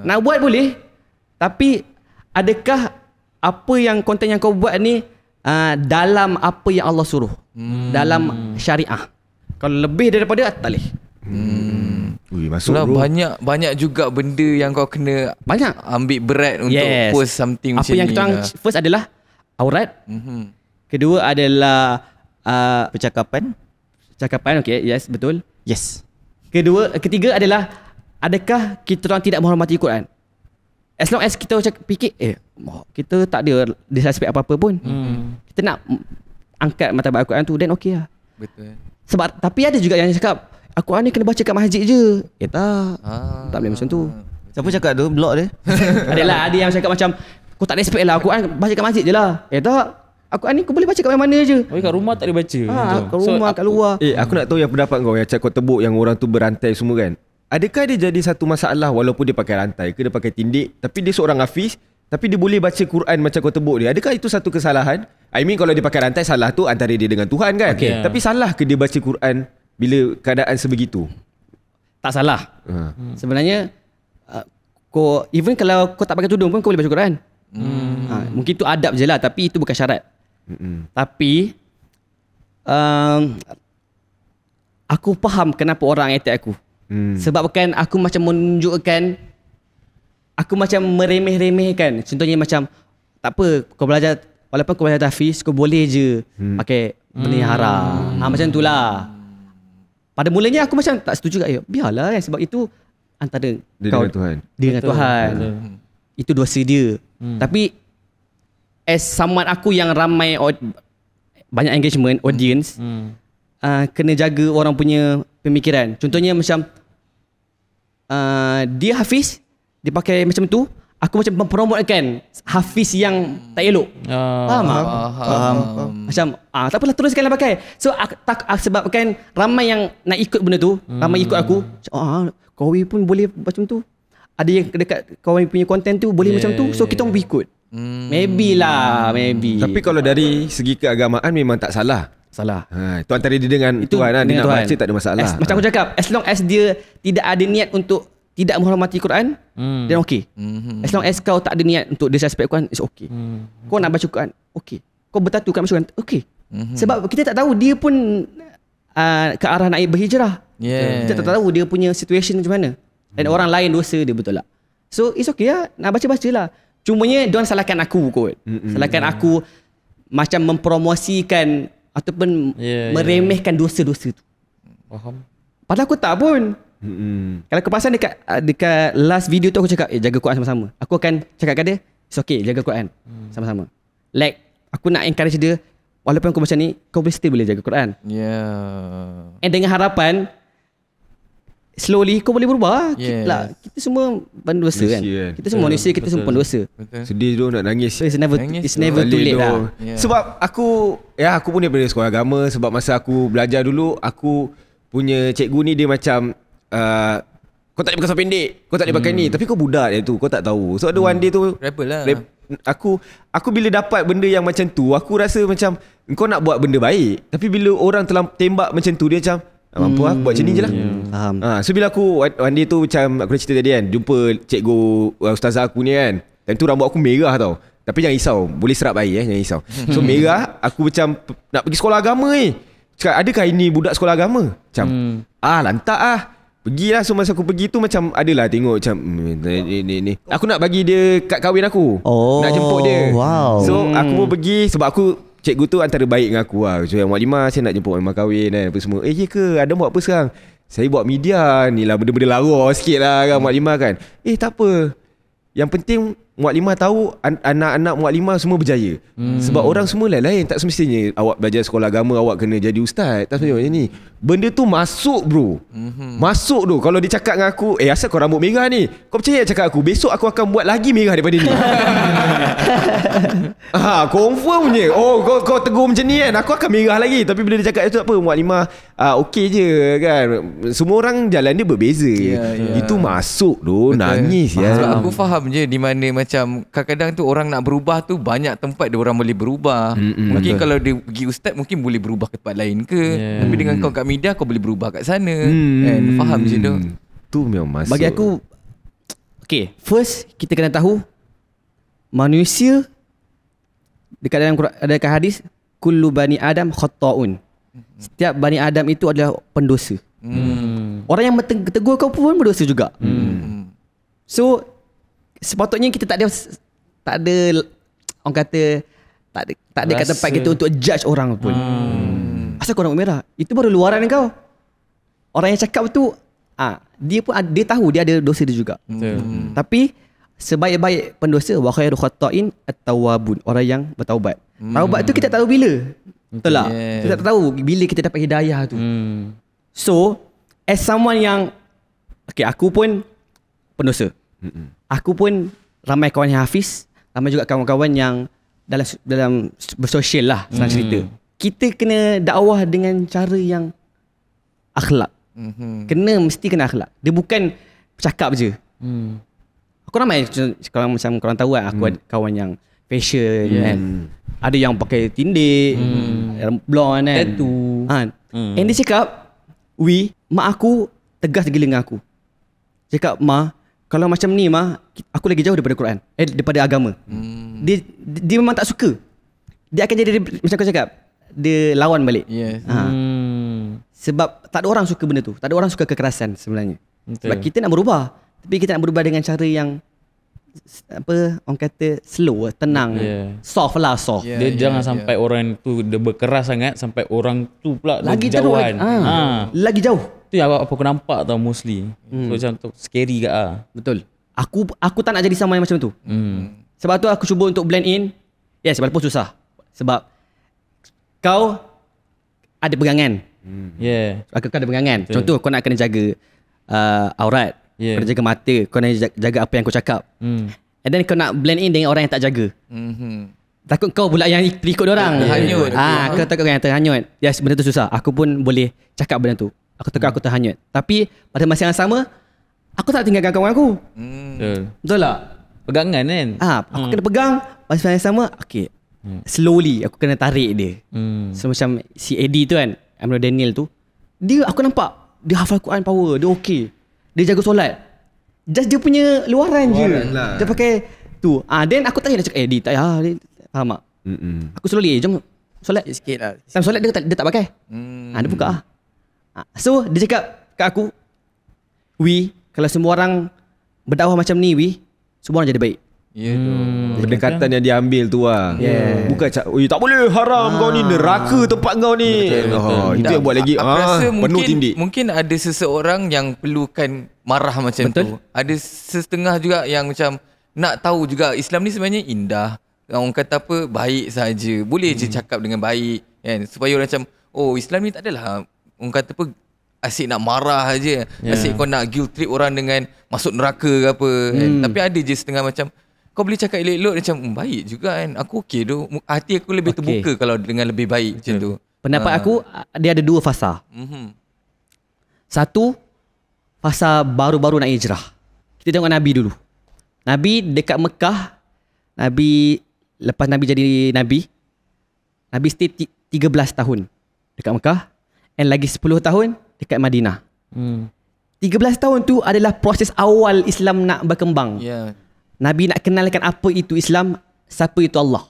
Nak buat boleh, tapi adakah apa yang konten yang kau buat ni dalam apa yang Allah suruh, dalam syariah? Kalau lebih daripada tak boleh. Masuk banyak juga benda yang kau kena ambil berat untuk post something apa macam ni. Apa yang kita orang first adalah aurat. Kedua adalah percakapan. Okay, yes, betul. Yes. Ketiga adalah adakah kita orang tidak menghormati Quran? As long as kita fikir kita tak ada disrespect apa-apa pun. Kita nak angkat martabat Al-Quran tu, then okay lah. Betul. Sebab tapi ada juga yang cakap Al-Quran ni kena baca kat masjid je. Tak boleh macam tu. Siapa cakap tu? Blog dia? Ada yang cakap macam kau tak respect lah, Al-Quran baca kat masjid je lah. Tak, Al-Quran ni kau boleh baca kat mana-mana je. Kat rumah tak boleh baca. Kat rumah, kat luar. Aku nak tahu yang pendapat kau yang cakap tebuk yang orang tu berantai semua kan. Adakah dia jadi satu masalah walaupun dia pakai rantai ke dia pakai tindik, tapi dia seorang hafiz, tapi dia boleh baca Quran macam kau tebuk dia? Adakah itu satu kesalahan? I mean kalau dia pakai rantai, salah tu antara dia dengan Tuhan kan. Tapi salah ke dia baca Quran bila keadaan sebegitu? Tak salah. Sebenarnya kau even kalau kau tak pakai tudung pun kau boleh baca Quran. Mungkin itu adab je lah, tapi itu bukan syarat. Tapi aku faham kenapa orang attack aku. Sebab kan aku macam menunjukkan, aku macam meremeh-remehkan. Contohnya macam tak apa, kau belajar, walaupun kau belajar tahfiz, kau boleh je pakai benda yang haram. Macam tu lah. Pada mulanya aku macam tak setuju kat dia. Biarlah kan, sebab itu antara dia kau dengan Tuhan. Dia dengan Tuhan. Itu dosa dia. Tapi as someone aku yang ramai banyak engagement, audience, kena jaga orang punya pemikiran. Contohnya macam dia hafiz, dia pakai macam tu, aku macam mempromotkan hafiz yang tak elok. Faham? Macam tak apalah, teruskanlah pakai. So sebabkan ramai yang nak ikut benda tu, ramai ikut aku. Kawi pun boleh macam tu. Ada yang dekat kawan punya konten tu boleh macam tu. So kita orang ikut. Maybe. Tapi kalau dari segi keagamaan memang tak salah. Itu antara dia dengan Tuhan lah. Dia nak baca tak ada masalah. Macam aku cakap, as long as dia tidak ada niat untuk tidak menghormati Quran, then okay. As long as kau tak ada niat untuk disrespect Quran, it's okay. Kau nak baca Quran, okay. Kau bertatu kat Quran, okay. Sebab kita tak tahu dia pun ke arah nak berhijrah. Kita tak tahu dia punya situation macam mana. Dan orang lain dosa dia, betul tak? So it's okay lah, nak baca-baca lah. Cumanya diorang salahkan aku kot. Salahkan aku macam mempromosikan ataupun meremehkan dosa-dosa tu. Faham. Padahal aku tak pun. Kalau kau perasan dekat last video tu aku cakap jaga Quran sama-sama. Aku akan cakap kat dia, it's okay, jaga Quran sama-sama. Like aku nak encourage dia, walaupun kau macam ni, kau still boleh jaga Quran. And dengan harapan slowly kau boleh berubah. Kita semua pendosa kan. Kita semua manusia, kita semua pendosa. Sedih tu nak nangis. So it's never too late lah. Sebab aku pun daripada sekolah agama. Sebab masa aku belajar dulu, aku punya cikgu ni dia macam kau tak boleh pakai seluar pendek, kau tak boleh pakai ni. Tapi kau budak dia tu, kau tak tahu. So ada one day tu rebel lah. Aku bila dapat benda yang macam tu, aku rasa macam kau nak buat benda baik, tapi bila orang telah tembak macam tu, dia macam mampu buat macam ni je lah. Faham. So bila aku one day tu, macam aku dah cerita tadi kan, jumpa cikgu ustazah aku ni kan, time tu rambut aku merah tau. Tapi jangan risau, boleh serap air jangan risau. So merah, aku macam nak pergi sekolah agama ni. Cakap, adakah ini budak sekolah agama? Macam lantak lah. Pergilah. So masa aku pergi tu macam adalah tengok macam ni. Aku nak bagi dia kad kahwin aku. Nak jemput dia. So aku pun pergi. Sebab aku, cikgu tu antara baik dengan aku lah. So yang Mak saya nak jemput Mak kahwin kan, apa semua. Ya ke? Ada buat apa sekarang? Saya buat media ni lah, benda-benda lara sikit lah kan Mak kan. Tak apa. Yang penting Mak tahu anak-anak Mak semua berjaya. Sebab orang semua lain-lain. Tak semestinya awak belajar sekolah agama awak kena jadi ustaz. Tak semestinya macam ni. Benda tu masuk bro. Masuk tu. Kalau dia cakap dengan aku, asal kau rambut merah ni? Kau percaya cakap aku, besok aku akan buat lagi merah daripada ni. Confirm je. Kau tegur macam ni kan, aku akan merah lagi. Tapi bila dia cakap itu apa, Mak okey je kan. Semua orang jalan dia berbeza. Itu masuk tu. Nangis ya. Sebab aku faham je di mana macam kadang-kadang tu orang nak berubah tu banyak tempat dia orang boleh berubah. Mungkin kalau dia pergi ustaz mungkin boleh berubah ke tempat lain ke. Tapi dengan kau kat media kau boleh berubah kat sana. Kan? Faham je tu. Tu memang masuk. Bagi aku, okay, first kita kena tahu manusia dekat dalam Quran, ada dekat hadis, kullu bani Adam khata'un. Setiap bani Adam itu adalah pendosa. Orang yang tegur kau pun berdosa juga. So sepatutnya kita tak ada orang kata tak ada kat tempat kita untuk judge orang pun. Asal kau rambut merah, itu baru luaran kau. Orang yang cakap tu dia pun dia tahu dia ada dosa dia juga. Tapi sebaik-baik pendosa wa khairu khata'in at-tawwabun, orang yang bertaubat. Taubat tu kita tak tahu bila. Betul tak? Kita tak tahu bila kita dapat hidayah tu. So as someone yang aku pun pendosa. Aku pun ramai kawan yang hafiz, ramai juga kawan-kawan yang dalam bersosial lah, senang cerita. Kita kena dakwah dengan cara yang akhlak. Mesti kena akhlak. Dia bukan bercakap je. Aku ramai kalau macam korang tahu kan, aku ada kawan yang fashion kan. Ada yang pakai tindik, blonde kan, tattoo. And dia cakap, mak aku tegas gila dengan aku. Cakap, Ma, kalau macam ni Ma, aku lagi jauh daripada Quran, daripada agama. Dia memang tak suka. Dia akan jadi macam aku cakap, dia lawan balik. Sebab tak ada orang suka benda tu. Tak ada orang suka kekerasan sebenarnya. Sebab kita nak berubah, tapi kita nak berubah dengan cara yang orang kata slow, tenang, soft lah, soft. Dia jangan sampai orang tu dia berkeras sangat sampai orang tu pula lagi jauhan. Lagi jauh. Tu yang apa aku nampak tau mostly. So macam tu scary ke Betul. Aku tak nak jadi sama yang macam tu. Sebab tu aku cuba untuk blend in. Yes, walaupun susah. Sebab kau ada pegangan. Kau ada pegangan. Contoh kau nak kena jaga aurat. Kau nak jaga mata. Kau nak jaga apa yang kau cakap. And then kau nak blend in dengan orang yang tak jaga. Takut kau pula yang ikut orang. Terhanyut. Kau takut yang terhanyut. Yes, benda tu susah. Aku pun boleh cakap benda tu. Aku takut aku terhanyut. Tapi pada masa yang sama, aku tak tinggalkan kawan aku. Betul tak? Pegangan kan. Aku kena pegang. Masa yang sama, okay, slowly aku kena tarik dia. So macam si Eddie tu kan, Amro Daniel tu, dia aku nampak dia hafal Quran power. Dia okay. Dia jaga solat. Just dia punya luaran je lah. Dia pakai tu. Then aku tanya dia cakap, Eddie tak payah. Dia faham tak? Aku slowly, jom solat sikit lah. Time solat dia tak pakai. Dia buka lah. So dia cakap kat aku, kalau semua orang berdakwah macam ni, semua orang jadi baik. Pendekatan yang dia ambil tu lah. Bukan tak boleh, haram kau ni, neraka tempat kau ni. Itu yang buat lagi penuh tindik. Mungkin ada seseorang yang perlukan marah macam tu. Ada setengah juga yang macam nak tahu juga Islam ni sebenarnya indah. Orang kata apa, baik saja. Boleh je cakap dengan baik kan, supaya orang macam, oh Islam ni tak adalah orang kata apa, asyik nak marah aja. Asyik kau nak guilt trip orang dengan masuk neraka ke apa kan. Tapi ada je setengah macam kau boleh cakap elok-elok macam baik juga kan. Aku okey tu. Hati aku lebih terbuka kalau dengan lebih baik macam tu. Pendapat aku dia ada dua fasa. Satu, fasa baru-baru nak hijrah. Kita tengok Nabi dulu. Nabi dekat Mekah, lepas Nabi jadi Nabi stay 13 tahun dekat Mekah. And lagi 10 tahun dekat Madinah. 13 tahun tu adalah proses awal Islam nak berkembang. Nabi nak kenalkan apa itu Islam, siapa itu Allah.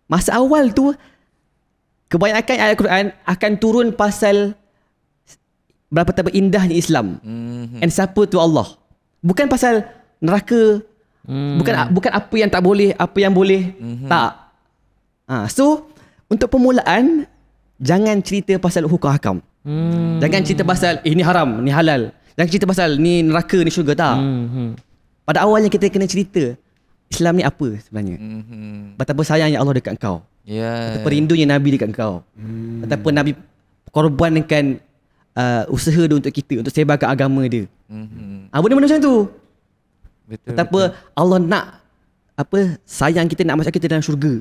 Masa awal tu, kebanyakan ayat Quran akan turun pasal betapa indahnya Islam. And siapa tu Allah. Bukan pasal neraka. Bukan apa yang tak boleh, apa yang boleh. Tak. So, untuk permulaan, jangan cerita pasal hukum hakam. Jangan cerita pasal ini haram, ni halal. Jangan cerita pasal ni neraka, ni syurga. Tak. Pada awalnya kita kena cerita Islam ni apa sebenarnya. Betapa sayangnya Allah dekat kau. Betapa rindunya Nabi dekat kau. Betapa Nabi korbankan usaha dia untuk kita, untuk sebarkan agama dia. Benda-benda macam tu. Betapa Allah nak sayang kita, nak masuk kita dalam syurga.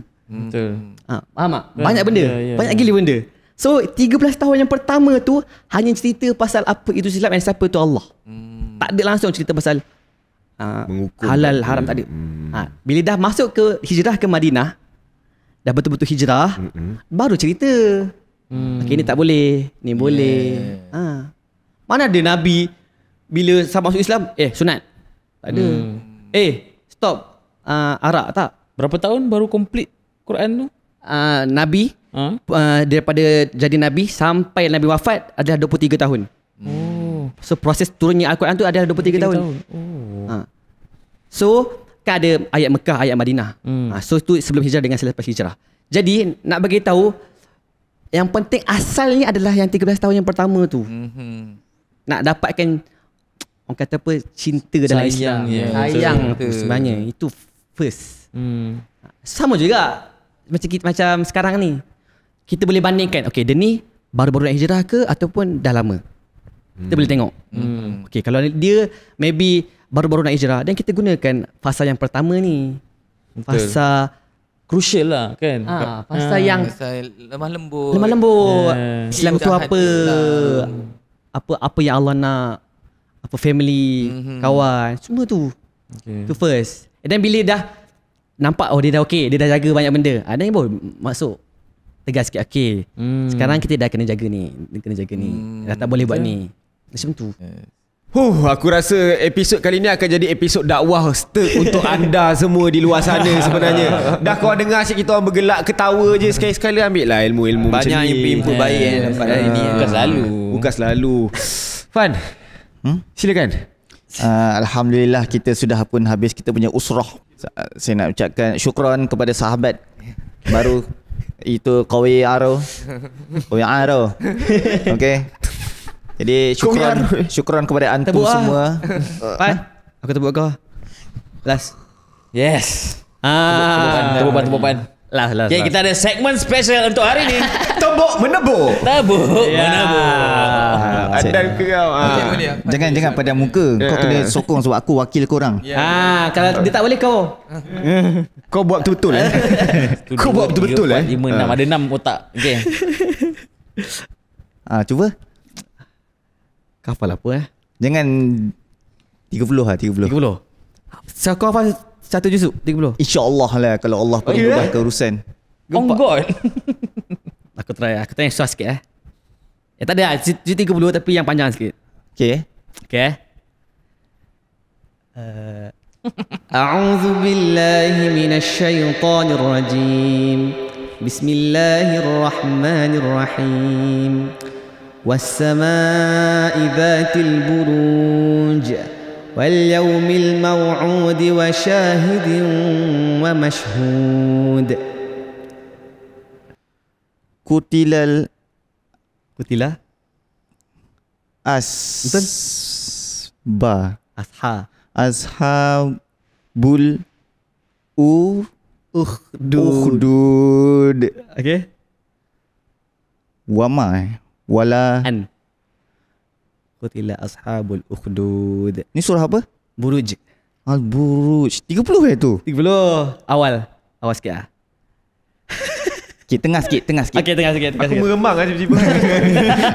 Faham tak? Banyak benda. Banyak gila benda. So 13 tahun yang pertama tu hanya cerita pasal apa itu Islam dan siapa itu Allah. Tak ada langsung cerita pasal halal haram tak ada. Bila dah masuk ke hijrah ke Madinah, dah betul-betul hijrah, baru cerita. Okay, ni tak boleh, ni boleh. Mana ada Nabi bila sama masuk Islam, sunat. Tak ada. Stop. Arak tak. Berapa tahun baru complete Quran tu? Nabi daripada jadi Nabi sampai Nabi wafat adalah 23 tahun. So proses turunnya Al-Quran tu adalah 23 tahun. So kan ada ayat Mekah, ayat Madinah. So tu sebelum hijrah dengan selepas hijrah. Jadi nak bagi tahu yang penting asalnya adalah yang 13 tahun yang pertama tu. Nak dapatkan orang kata apa, cinta dalam Islam. Sayang tu sebenarnya itu first. Sama juga macam sekarang ni. Kita boleh bandingkan, okay, dia ni baru-baru nak hijrah ke ataupun dah lama. Kita boleh tengok. Okay, kalau dia maybe baru-baru nak hijrah, dan kita gunakan fasa yang pertama ni. Fasa crucial lah kan. Fasa yang lemah lembut. Islam tu apa? Apa yang Allah nak? Apa family, kawan, semua tu. Tu first. Dan bila dah nampak dia dah okey, dia dah jaga banyak benda, dan baru masuk tegas sikit, okey. Sekarang kita dah kena jaga ni, dah tak boleh buat ni. Macam tu. Aku rasa episod kali ni akan jadi episod dakwah untuk anda semua di luar sana sebenarnya. Dah kau dengar asyik kita orang bergelak ketawa je, sekali-sekala ambil lah ilmu-ilmu macam ni. Banyak input baik yang dapat hari ni. Bukan selalu. Fan, silakan. Alhamdulillah kita sudah pun habis kita punya usrah. Saya nak ucapkan syukran kepada sahabat baru itu Qawi Aro. Okay. Jadi syukran kepada antum semua. Aku tepuk kau. Last. Yes. Tepukan. Last. Okay, kita ada segmen special untuk hari ni. Tebuk menebuk. Dan kau jangan pada muka. Kau kena sokong sebab aku wakil korang. Kalau dia tak boleh kau. Kau buat betul-betul Kau buat betul-betul 5, 6 ada 6 otak. Okay. Cuba. Hafal apa Jangan 30 lah. So kau hafal 1 juzuk 30? InsyaAllah lah kalau Allah bagi mudah ke urusan. Oh God. Aku try yang susah sikit tak ada 30 tapi yang panjang sikit. Okay. A'udzu billahi minasy syaithanir rajim. Bismillahirrahmanirrahim. والسماء ذات البروج واليوم الموعود وشاهد ومشهود. Kutila Ashabul Ukhdud. Okay. Wala Qutila ashabul ukhdud. Ni surah apa? Buruj. Al-Buruj. 30 tu? 30 awal sikit lah. Okay, tengah sikit. Okay, tengah sikit. Aku meremang lah tiba-tiba.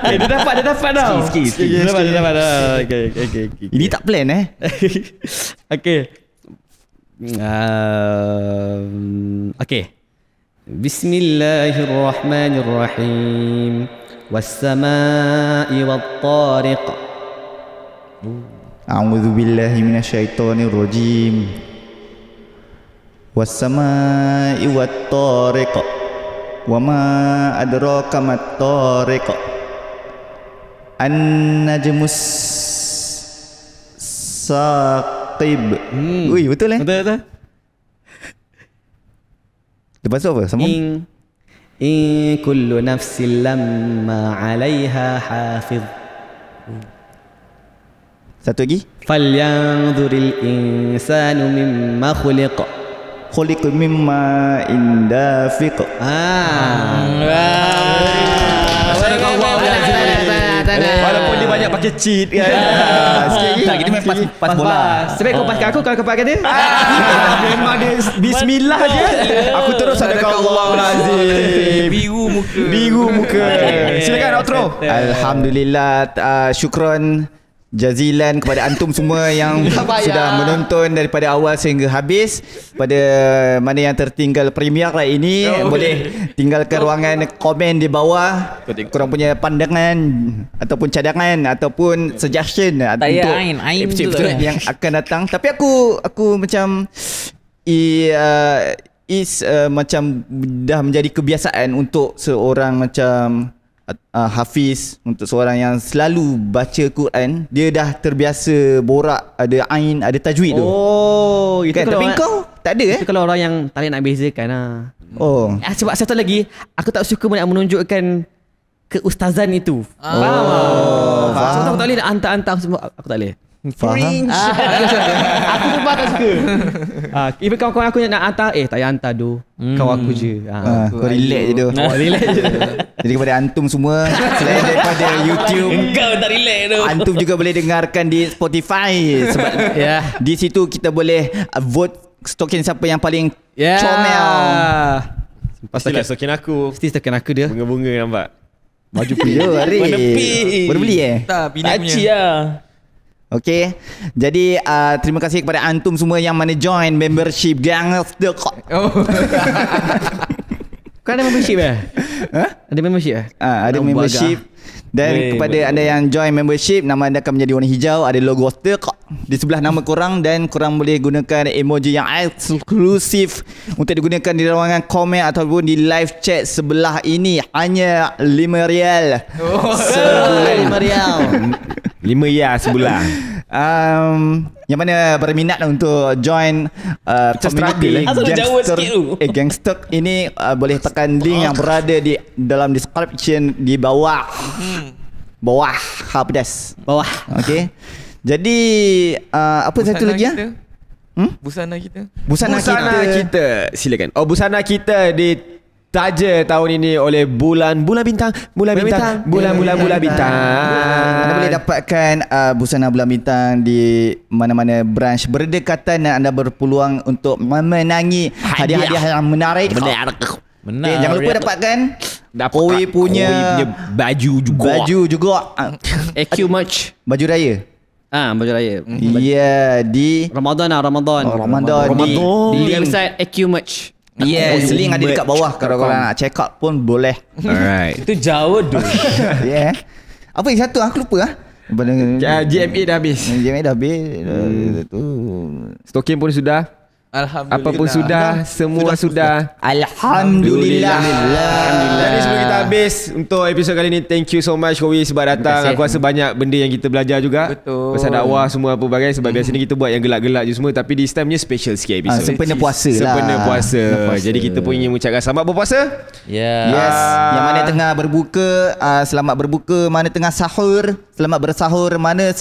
Dia dapat dah. Sikit. Dia dapat dah. Okay. Ini tak plan Okay. Okay. Bismillahirrahmanirrahim. Was-sama'i wat-tariq. A'udzu billahi minasyaitonir rajim. Was-sama'i wat-tariq. Wa ma adraka mat-tariq. An-najmus saqib. Ui, betul Betul. Lepas tu apa? Sambung. In kullu nafsin lamma 'alaiha hafiz. Satu lagi. Falyanzuril insanu mimma khuliq. Khuliq mimma indafiq. Walaupun dia banyak pakai cheat kan. Sikit lagi. Kita main pas bola. Sebab kau paskan aku, kalau kau paskan dia. Memang dia bismillah je. Aku terus sadaqallahulazim. Biru muka. Silakan outro. Alhamdulillah, syukran jazilan kepada antum semua yang sudah menonton daripada awal sehingga habis. Pada mana yang tertinggal premier lah ini, boleh tinggalkan ruangan komen di bawah korang punya pandangan ataupun cadangan ataupun suggestion untuk episod yang akan datang. Tapi aku macam macam dah menjadi kebiasaan untuk seorang macam Hafiz, untuk seorang yang selalu baca Quran, dia dah terbiasa borak, ada ain, ada tajwid tu. Oh, itu kan? Tapi kau tak ada Itu kalau orang yang tak boleh nak bezakan lah. Oh. Sebab satu lagi, aku tak suka nak menunjukkan keustazan itu. Faham? Faham. Sebab aku tak boleh nak hantar-hantar semua. Aku tak boleh. Faham? Aku sebab tak suka. Even kawan-kawan aku yang nak hantar, tak payah hantar tu. Kawan aku je. Kau relax je tu. Relax je. Jadi kepada antum semua, selain daripada YouTube, Engkau tak relax tu. antum juga boleh dengarkan di Spotify. Sebab di situ kita boleh vote stokin siapa yang paling comel. Pastilah stokin aku. Mesti stokin aku dia. Bunga-bunga nampak. Baju punya hari. Baru beli Tak, Pina punya. Aci lah. Okay. Jadi terima kasih kepada antum semua yang mana join membership Gangster. Kau ada membership Ada membership Ada membership. Dan kepada anda yang join membership, nama anda akan menjadi warna hijau, ada logo Stek di sebelah nama korang, dan korang boleh gunakan emoji yang eksklusif untuk digunakan di ruangan komen ataupun di live chat sebelah ini. Hanya RM5 sebulan. RM5 sebulan. Yang mana berminat untuk join community Gangster ini, boleh tekan link yang berada di dalam description di bawah. Bawah Habdas. Bawah. Okay. Jadi apa Busana satu lagi kita? Busana kita. Busana kita. Silakan. Busana kita ditaja tahun ini oleh bulan bintang. Bulan bintang. Anda boleh dapatkan busana bulan bintang di mana-mana branch berdekatan, dan anda berpeluang untuk memenangi hadiah-hadiah yang menarik. Okay, jangan lupa dapatkan Kowi punya baju juga. AQ merch. Baju raya. Baju raya. Ya, di Ramadan di website AQ merch. Yes, link ada dekat bawah. Kalau korang nak check out pun boleh. Alright. Itu jauh tu. Yeah. Apa yang satu aku lupa GMA dah habis. GMA dah habis. Stokin pun sudah. Alhamdulillah. Apa pun sudah. Semua sudah. Alhamdulillah. Jadi sebelum kita habis untuk episod kali ni, thank you so much Kowi sebab datang. Aku rasa banyak benda yang kita belajar juga. Betul. Pasal dakwah semua apa bagai. Sebab biasanya kita buat yang gelak-gelak je semua, tapi this time ni special sikit episod. Sempena puasa lah. Sempena puasa. Jadi kita pun ingin mengucapkan selamat berpuasa. Yes. Yang mana tengah berbuka, selamat berbuka. Mana tengah sahur, selamat bersahur. Mana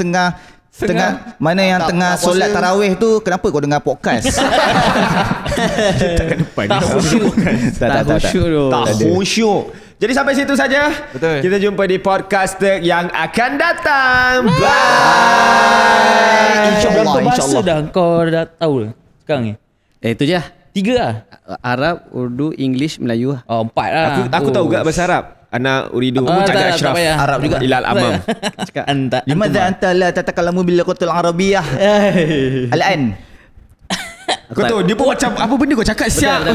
mana yang tengah solat tarawih tu, kenapa kau dengar podcast? Tak khusyuk. Jadi sampai situ saja. Betul. Kita jumpa di podcast yang akan datang. Bye. Berapa bahasa dah kau dah tahu sekarang ni? Itu je lah. 3 lah. Arab, Urdu, English, Melayu lah. 4 lah. Aku tahu juga bahasa Arab. Ana uridu cakap Ashraf. Arab juga. Ilal amam. Cakap Limadha anta la tatakallamu bil lughatil arabiyyah? Al-an. Kau tahu dia pun macam apa benda kau cakap siap.